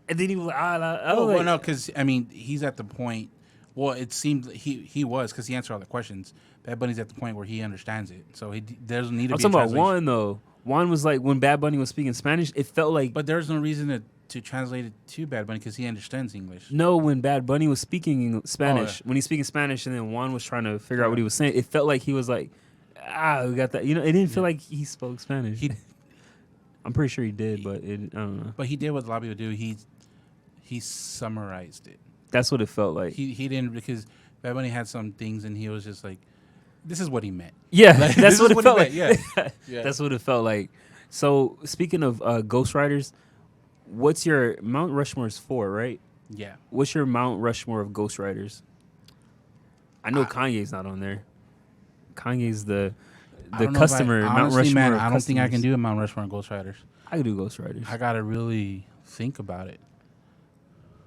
and then he was like, well, no, because I mean, he's at the point. Well, it seemed he was because he answered all the questions. Bad Bunny's at the point where he understands it, so he doesn't need to. I'm be talking a about translation. Juan though. Juan was like when Bad Bunny was speaking Spanish, it felt like. But there's no reason to translate it to Bad Bunny because he understands English. No, when Bad Bunny was speaking Spanish, yeah. when he's speaking Spanish, and then Juan was trying to figure out what he was saying, it felt like he was like, we got that. You know, it didn't feel like he spoke Spanish. I'm pretty sure he did, but I don't know. But he did what a lot of people do. He summarized it. That's what it felt like. He didn't because Bad Bunny had some things and he was just like, this is what he meant. Yeah, Like, that's this what is it felt he like. meant, yeah. That's what it felt like. So speaking of ghostwriters, what's your Mount Rushmore's 4, right? Yeah. What's your Mount Rushmore of ghostwriters? I know Kanye's not on there. Kanye's the I don't know customer. if I, Mount honestly, Rushmore. man, of I don't think I can customers. do a Mount Rushmore and Ghostwriters. I could do ghostwriters. I gotta really think about it.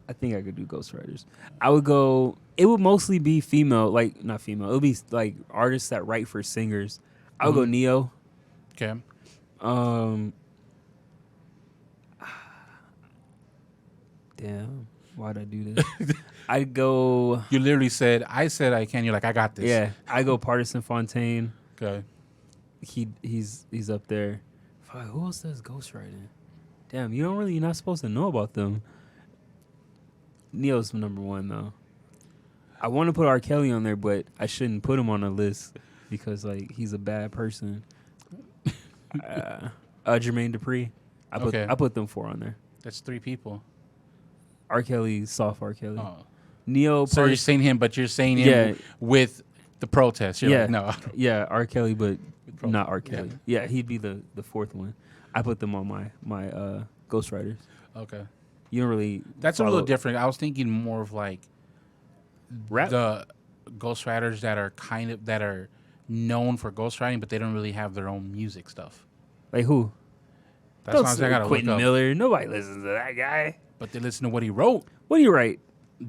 I think I could do ghostwriters. I would go. It would mostly be female, like not female. It would be like artists that write for singers. I would go Neo. Okay. Damn, why'd I do this? I'd go. You literally said, I said I can. You're like, I got this. Yeah, I go Partisan Fontaine. Okay. He's up there. Fuck, who else does ghostwriting? Damn, you're not supposed to know about them. Neo's number 1 though. I want to put R. Kelly on there, but I shouldn't put him on a list because like he's a bad person. Jermaine Dupri. I put them 4 on there. That's 3 people. R. Kelly, soft R. Kelly. Oh. Neo. So you're saying him, but you're saying him with the protest. You're like, no. Yeah, R. Kelly, but Pro- not R. Kelly. Yeah, he'd be the 4th one. I put them on my ghostwriters. Okay. You don't really. That's a little different. I was thinking more of like Rap? the ghostwriters that are known for ghostwriting, but they don't really have their own music stuff. Like who? That's why I gotta Quentin look up. Miller. Nobody listens to that guy. But they listen to what he wrote. What do you write?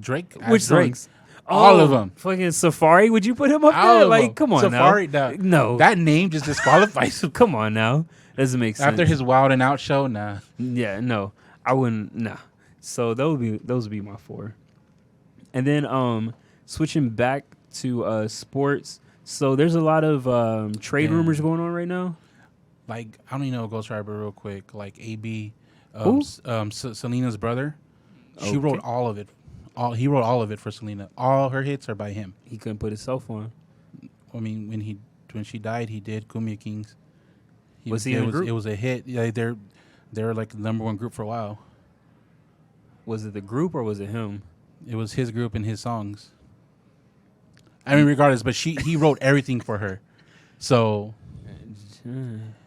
Drake. Which as Drake. songs? All of them. Fucking Safari. Would you put him up All there? of Like, them. come on Safari, now. No. That name just disqualifies him. Come on now. Doesn't make sense. After his Wild and Out show, nah. Yeah, no. I wouldn't. Nah. So those would be my 4. And then switching back to sports. So there's a lot of trade rumors going on right now. Like, I don't even know Ghostwriter, but real quick. Like, AB, Who? Selena's brother. She Okay. wrote all of it. He wrote all of it for Selena. All her hits are by him. He couldn't put himself on. I mean, when she died, he did Cumbia Kings. Was he in a group? It was a hit. Yeah, they're like the number 1 group for a while. Was it the group or was it him? It was his group and his songs. I mean, regardless, but he wrote everything for her. So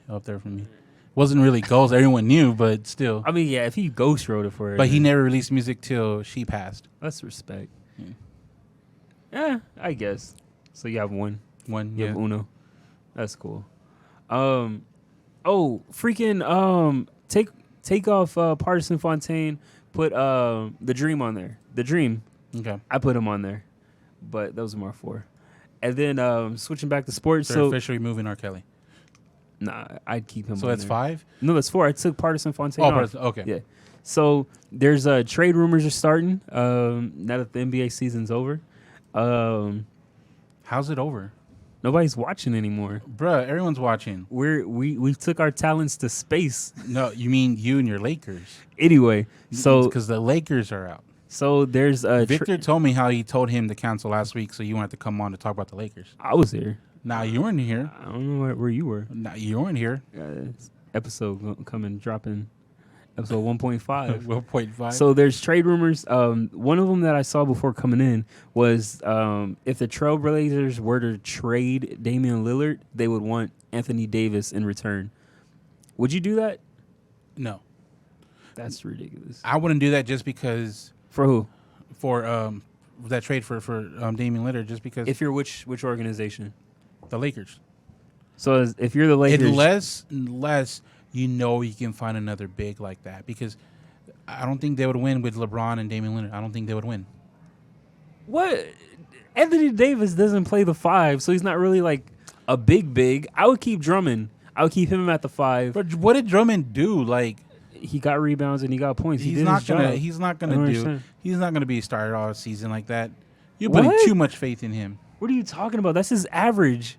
up there for me. Wasn't really goals everyone knew, but still. I mean, yeah, if he ghost wrote it for her. But he then never released music till she passed. That's respect. Yeah. Yeah, I guess. So you have one. One, You yeah. have Uno. That's cool. Freaking take off Partisan Fontaine. Put The Dream on there. The Dream. Okay. I put him on there. But those are my 4. And then switching back to sports. They're So officially moving R. Kelly. nah, I'd keep him. So on that's there. 5? No, that's 4. I took Partisan Fontaine off. Okay. Yeah. So there's trade rumors are starting. Now that the NBA season's over. How's it over? Nobody's watching anymore. Bruh, everyone's watching. We took our talents to space. No, you mean you and your Lakers. Anyway, so Because the Lakers are out. there's Victor told me how he told him to cancel last week, so you wanted to come on to talk about the Lakers. I was here. Now you weren't here. I don't know where you were. Now you weren't here. Episode coming dropping. Episode 1.5. 1.5. So there's trade rumors. One of them that I saw before coming in was if the Trailblazers were to trade Damian Lillard, they would want Anthony Davis in return. Would you do that? No, That's ridiculous. I wouldn't do that just because For who? for that trade for Damian Lillard, just because If you're which organization? the Lakers. So if you're the Lakers, Unless you know you can find another big like that, because I don't think they would win with LeBron and Damian Lillard. I don't think they would win. what? Anthony Davis doesn't play the 5, so he's not really like a big. I would keep Drummond. I would keep him at the 5. But what did Drummond do? Like, He got rebounds and he got points. He he's did not his gonna. job. He's not I gonna don't do. understand. He's not gonna be a starter all season like that. You're putting What? too much faith in him. What are you talking about? That's his average.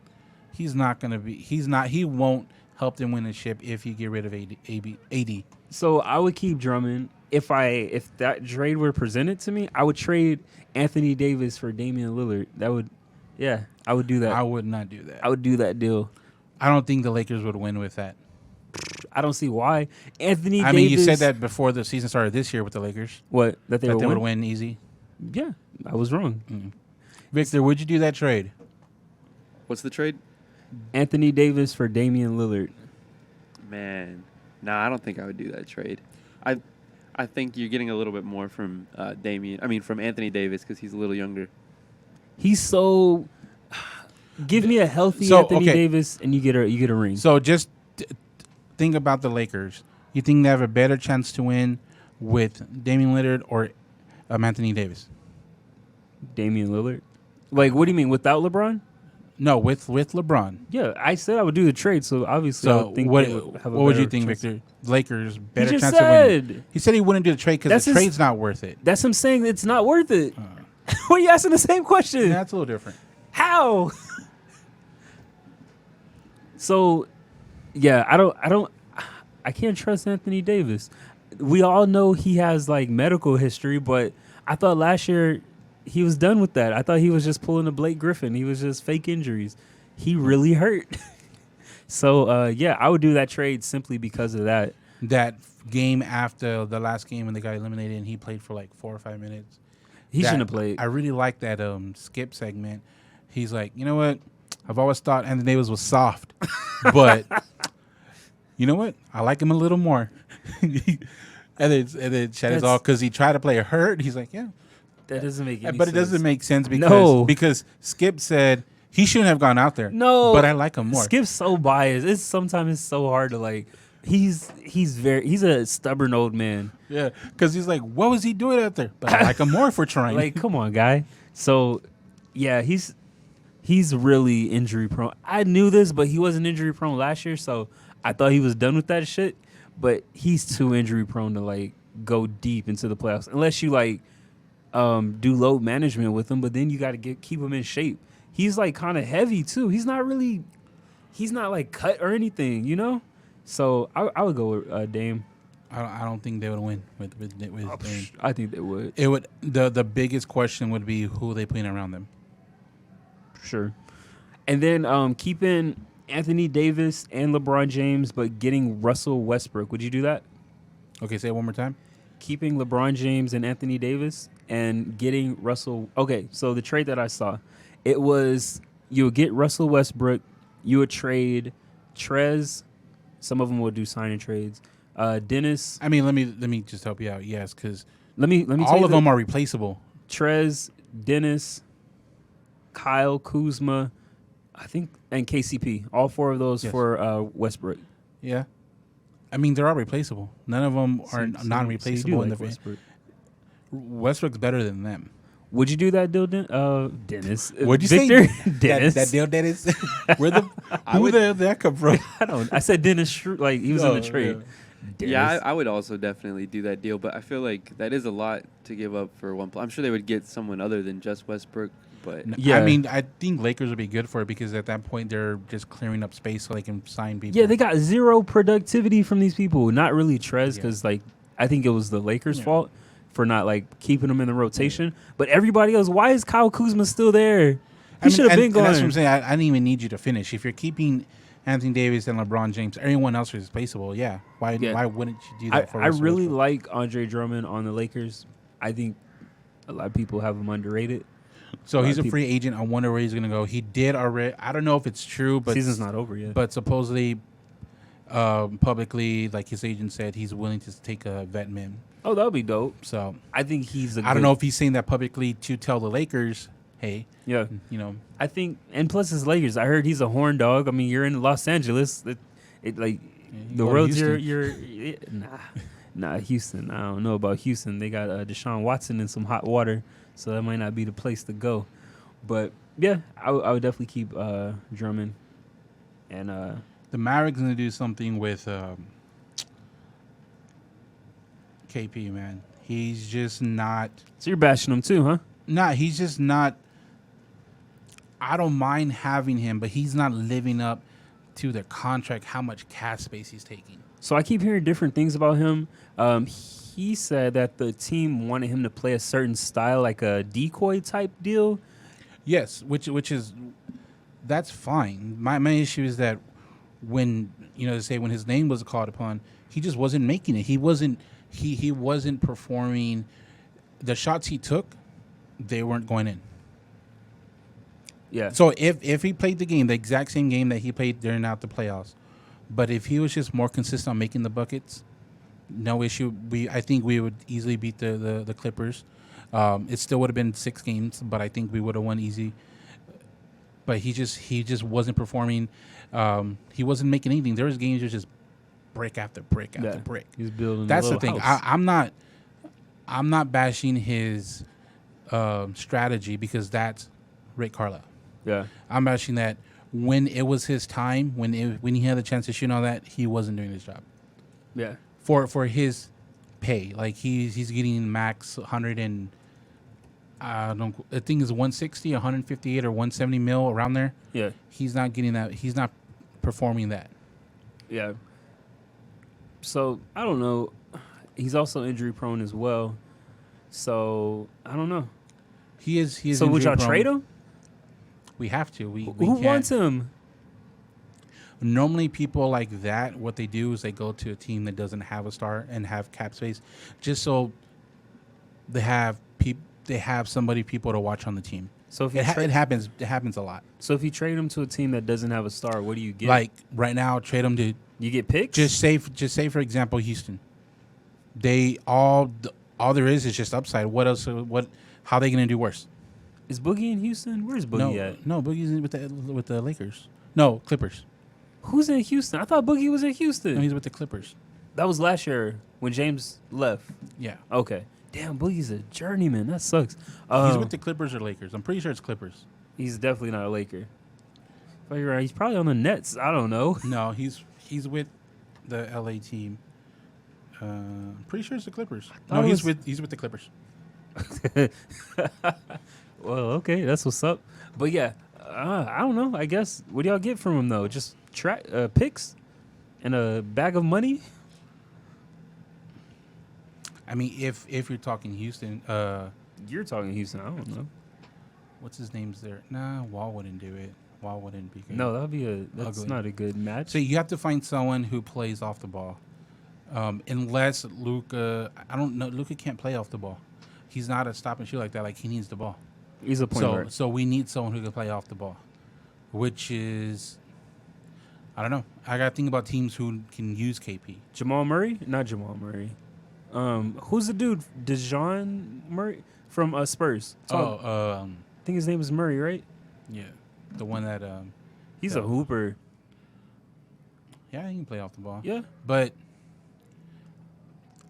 He's not gonna be. He's not. He won't help them win the ship if you get rid of AD. So I would keep Drummond. If that trade were presented to me, I would trade Anthony Davis for Damian Lillard. I would do that. I would not do that. I would do that deal. I don't think the Lakers would win with that. I don't see why. Anthony I Davis. mean, you said that before the season started this year with the Lakers. What? That they That would they would win? win easy. Yeah, I was wrong. Victor, would you do that trade? What's the trade? Anthony Davis for Damian Lillard. Man, nah, I don't think I would do that trade. I think you're getting a little bit more from from Anthony Davis because he's a little younger. He's so. Give me a healthy So, Anthony okay. Davis, and you get a ring. So just think about the Lakers. You think they have a better chance to win with Damian Lillard or Anthony Davis? Damian Lillard. Like, what do you mean without LeBron? No, with LeBron. Yeah, I said I would do the trade, so obviously I So would think what they would have a would you better think, chance. Victor? Lakers He better just chance of winning. said. He said he wouldn't do the trade because That's the his- trade's not worth it. That's him saying it's not worth it. What are you asking the same question? Yeah, that's a little different. How? So, yeah, I can't trust Anthony Davis. We all know he has like medical history, but I thought last year he was done with that. I thought he was just pulling a Blake Griffin. He was just fake injuries. He really hurt. So, yeah, I would do that trade simply because of that. That game after the last game when they got eliminated and he played for like 4 or 5 minutes. He That- shouldn't have played. I really like that skip segment. He's like, you know what? I've always thought Anthony Davis was soft, but you know what? I like him a little more. and then Chad is all because he tried to play hurt. He's like, yeah, That doesn't make any sense. but it doesn't make sense because Skip said he shouldn't have gone out there. No, but I like him more. Skip's so biased. Sometimes it's so hard to like. He's a stubborn old man. Yeah, because he's like, what was he doing out there? But I like him more for trying. Like, come on, guy. So, yeah, he's really injury prone. I knew this, but he wasn't injury prone last year, so I thought he was done with that shit. But he's too injury prone to like go deep into the playoffs unless you like do load management with him. But then you got to keep him in shape. He's like kind of heavy too. He's not like cut or anything, you know. So I would go with Dame. I don't think they would win with Dame. I think they would. It would the biggest question would be who they putting around them. Sure. And then keeping Anthony Davis and LeBron James, but getting Russell Westbrook. Would you do that? Okay, say it one more time. Keeping LeBron James and Anthony Davis and getting Russell. Okay, so the trade that I saw, it was you would get Russell Westbrook, you would trade Trez. Some of them would do signing trades. Dennis. I mean, let me just help you out. Yes, because Let me all of them are replaceable. Trez, Dennis, Kyle Kuzma, I think, and KCP. All 4 of those Yes. for Westbrook. Yeah, I mean they're all replaceable. None of them are non-replaceable in the Westbrook. Westbrook's better than them. Would you do that deal, Dennis? What'd you Victor? say? Dennis. That deal, Dennis. Who the hell did that come from? I don't. I said Dennis. Like he was in the trade. Yeah, Dennis. I would also definitely do that deal, but I feel like that is a lot to give up for one player. I'm sure they would get someone other than just Westbrook, but Yeah. I mean, I think Lakers would be good for it because at that point they're just clearing up space so they can sign people. Yeah, they got zero productivity from these people. Not really Trez, Yeah. because like I think it was the Lakers' Yeah. fault for not like keeping him in the rotation. But everybody else, why is Kyle Kuzma still there? He should have been going. And that's what I'm saying. I didn't even need you to finish. If you're keeping Anthony Davis and LeBron James, everyone else is replaceable. Yeah. Why wouldn't you do that for I Russell really Westbrook? like Andre Drummond on the Lakers. I think a lot of people have him underrated. So lot he's of a free agent. I wonder where he's going to go. He did already. I don't know if it's true, but Season's not over yet. But supposedly, publicly, like his agent said, he's willing to take a vet min. Oh, that would be dope. So I think he's a I don't know if he's saying that publicly to tell the Lakers, hey, Yeah. you know, I think, and plus his Lakers. I heard he's a horn dog. I mean, you're in Los Angeles. It like you the go to world's Houston. nah, Houston. I don't know about Houston. They got Deshaun Watson in some hot water, so that might not be the place to go. But yeah, I would definitely keep Drummond. And the Mavericks gonna do something with KP, man. He's just not. so you're bashing him too, huh? He's just not. I don't mind having him, but he's not living up to the contract. How much cap space he's taking? So I keep hearing different things about him. He said that the team wanted him to play a certain style, like a decoy type deal. Yes, which is that's fine. My issue is that when when his name was called upon, he just wasn't making it. He wasn't performing. The shots he took, they weren't going in. Yeah. So if he played the game, the exact same game that he played during out the playoffs, but if he was just more consistent on making the buckets, no issue. I think we would easily beat the Clippers. It still would have been 6 games, but I think we would have won easy. But he just wasn't performing. He wasn't making anything. There was games that just brick after brick after brick. He's building. That's a the little thing. house. I'm not bashing his strategy because that's Rick Carlisle. Yeah. I'm bashing that when it was his time, when he had the chance to shoot and all that, he wasn't doing his job. Yeah. For his pay, like he's getting max 100 and I think it's 160, 158 or 170 mil around there. Yeah. He's not getting that. He's not performing that. Yeah. So I don't know. He's also injury prone as well. So I don't know. He is. So would y'all injury-prone. trade him? We have to. We Who can't. wants him? Normally, people like that, what they do is they go to a team that doesn't have a star and have cap space, just so they have people to watch on the team. So if It happens. It happens a lot. So if you trade him to a team that doesn't have a star, what do you get? Like right now, trade them to you get picks. just say for example, Houston. They all there is just upside. What else? How are they going to do worse? Is Boogie in Houston? Where's Boogie at? No, Boogie's with the Lakers. No, Clippers. Who's in Houston? I thought Boogie was in Houston. No, he's with the Clippers. That was last year when James left. Yeah, Okay. Damn, Boogie's a journeyman. That sucks. he's with the Clippers or Lakers. I'm pretty sure it's Clippers. He's definitely not a Laker. But you're right. He's probably on the Nets. I don't know. No, he's with the LA team. I'm pretty sure it's the Clippers. thought No, it he's was- with the Clippers. Well, okay, that's what's up. But yeah, I don't know. I guess what do y'all get from him though? Just picks and a bag of money. I mean, if you're talking Houston, You're talking Houston. I don't know. what's his name's there? Nah, Wall wouldn't do it. Wall wouldn't be good. No, that's Ugly. not a good match. So you have to find someone who plays off the ball. Unless Luka, I don't know. Luka can't play off the ball. He's not a stop and shoot like that. Like he needs the ball. He's a point guard. So we need someone who can play off the ball, which is, I don't know. I got to think about teams who can use KP. Jamal Murray? Not Jamal Murray. Who's the dude? DeJounte Murray from Spurs. I think his name is Murray, right? Yeah, the one that He's Yeah. a hooper. yeah, he can play off the ball. Yeah. But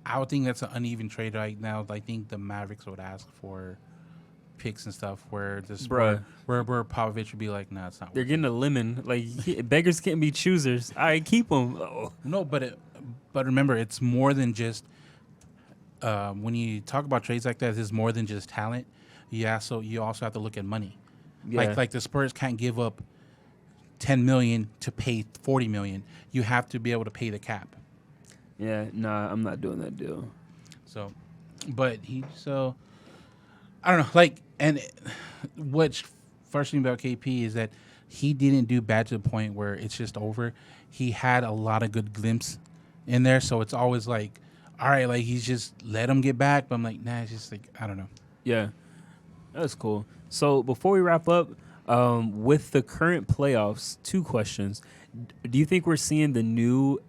I would think that's an uneven trade right now. I think the Mavericks would ask for picks and stuff where Bruh. where Popovich would be like, nah, it's not. They're getting a lemon. Like beggars can't be choosers. All right, keep them. Oh. No, but remember, it's more than just when you talk about trades like that. It's more than just talent. You also have to look at money. Yeah. Like the Spurs can't give up $10 million to pay $40 million. You have to be able to pay the cap. Yeah, nah, I'm not doing that deal. So, I don't know. Like, and what's frustrating about KP is that he didn't do bad to the point where it's just over. He had a lot of good glimpses in there, so it's always like, all right, like he's just let him get back. But I'm like, nah, it's just like I don't know. Yeah, that's cool. So before we wrap up, with the current playoffs, 2 questions. Do you think we're seeing the new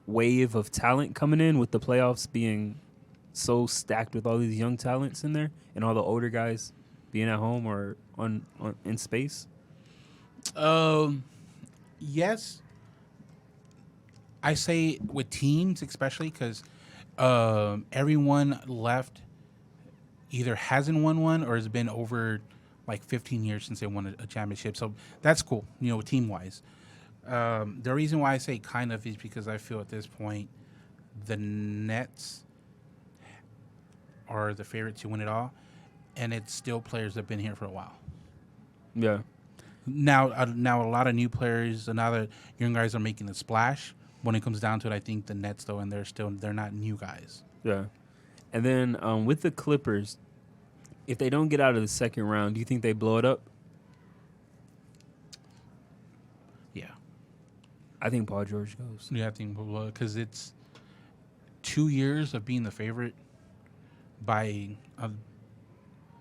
wave of talent coming in with the playoffs being so stacked with all these young talents in there and all the older guys being at home or on in space? Yes. I say with teams, especially because everyone left either hasn't won one or has been over like 15 years since they won a championship. So that's cool, team wise. The reason why I say kind of is because I feel at this point the Nets are the favorite to win it all, and it's still players that have been here for a while. Yeah. Now a lot of new players and other young guys are making a splash. When it comes down to it, I think the Nets though, and they're not new guys. Yeah. And then with the Clippers, if they don't get out of the second round, do you think they blow it up? Yeah. I think Paul George goes. Yeah, I think because it's 2 years of being the favorite by I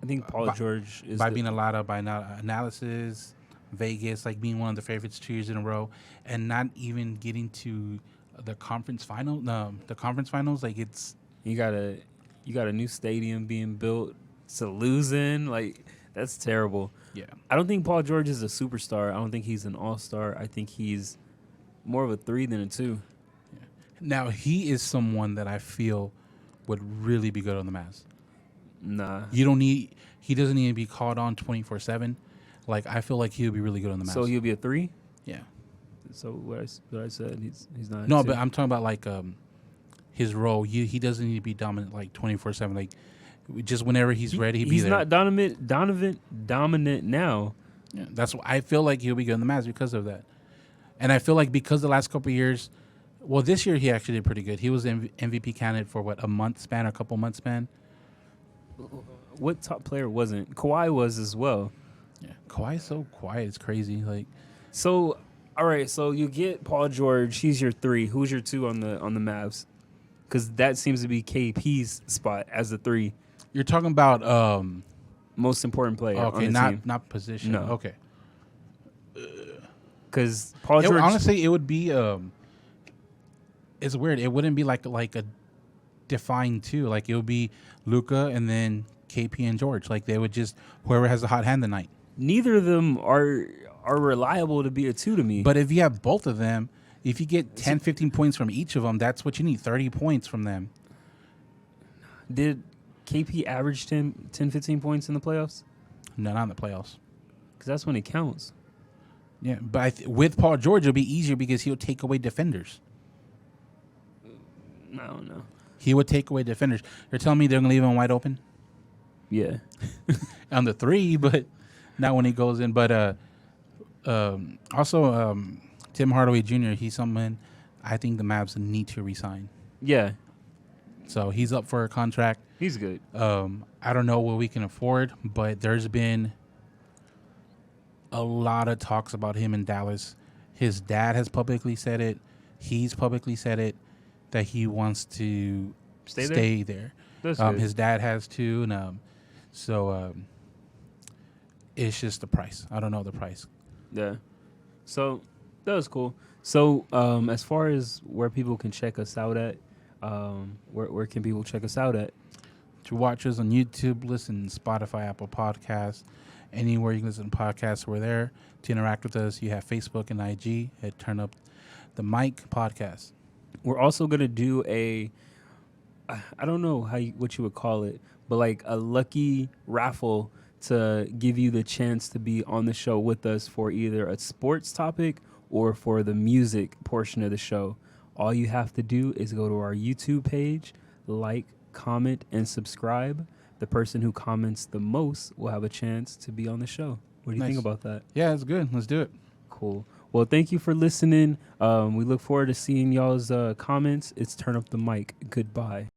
think Paul George is being allowed up by analysis, Vegas, like being one of the favorites 2 years in a row, and not even getting to the conference final. No, the conference finals, like it's you got a new stadium being built. It's a losing, like that's terrible. Yeah. I don't think Paul George is a superstar. I don't think he's an all-star. I think he's more of a 3 than a 2. Yeah. Now he is someone that I feel would really be good on the Mavs. Nah. He doesn't need to be called on 24/7. Like I feel like he would be really good on the Mavs. So he'll be a 3? Yeah. So what I said, he's not. No, but I'm talking about like his role. He doesn't need to be dominant like 24/7. Like just whenever he's ready, he'll be he's there. not dominant now. Yeah, that's why I feel like he'll be good in the Mavs because of that. And I feel like because the last couple of years, well, this year he actually did pretty good. He was MVP candidate for what, a month span, a couple months span. What top player wasn't? Kawhi was as well. Yeah, Kawhi's so quiet. It's crazy. Like, so all right. So you get Paul George. He's your 3. Who's your 2 on the Mavs? Because that seems to be KP's spot as the 3. you're talking about Most important player. okay, on the team. not position. No. Okay. Because Paul George. Honestly, it would be it's weird. It wouldn't be like a defined 2. Like it would be Luka and then KP and George. Like they would just whoever has the hot hand tonight. Neither of them are reliable to be a 2 to me. But if you have both of them, if you get 10, 15 points from each of them, that's what you need. 30 points from them. Did KP average 10, 15 points in the playoffs? No, not in the playoffs. Because that's when it counts. Yeah, but with Paul George, it'll be easier because he'll take away defenders. I don't know. He would take away defenders. You're telling me they're going to leave him wide open? Yeah. On the 3, but not when he goes in. But also, Tim Hardaway Jr., he's someone I think the Mavs need to re-sign. Yeah. So he's up for a contract. He's good. I don't know what we can afford, but there's been a lot of talks about him in Dallas. His dad has publicly said it. He's publicly said it that he wants to stay there. That's good. His dad has too, and so it's just the price. I don't know the price. Yeah. So that was cool. So as far as where people can check us out at, where can people check us out at? To watch us on YouTube, listen Spotify, Apple Podcasts, anywhere you can listen to podcasts, we're there. To interact with us, you have Facebook and IG at Turn Up the Mic Podcast. We're also gonna do I don't know what you would call it, but like a lucky raffle to give you the chance to be on the show with us for either a sports topic or for the music portion of the show. All you have to do is go to our YouTube page, like, comment, and subscribe. The person who comments the most will have a chance to be on the show. What do you think about that? Yeah, it's good. Let's do it. Cool. Well, thank you for listening. We look forward to seeing y'all's comments. It's Turn Up the Mic. Goodbye.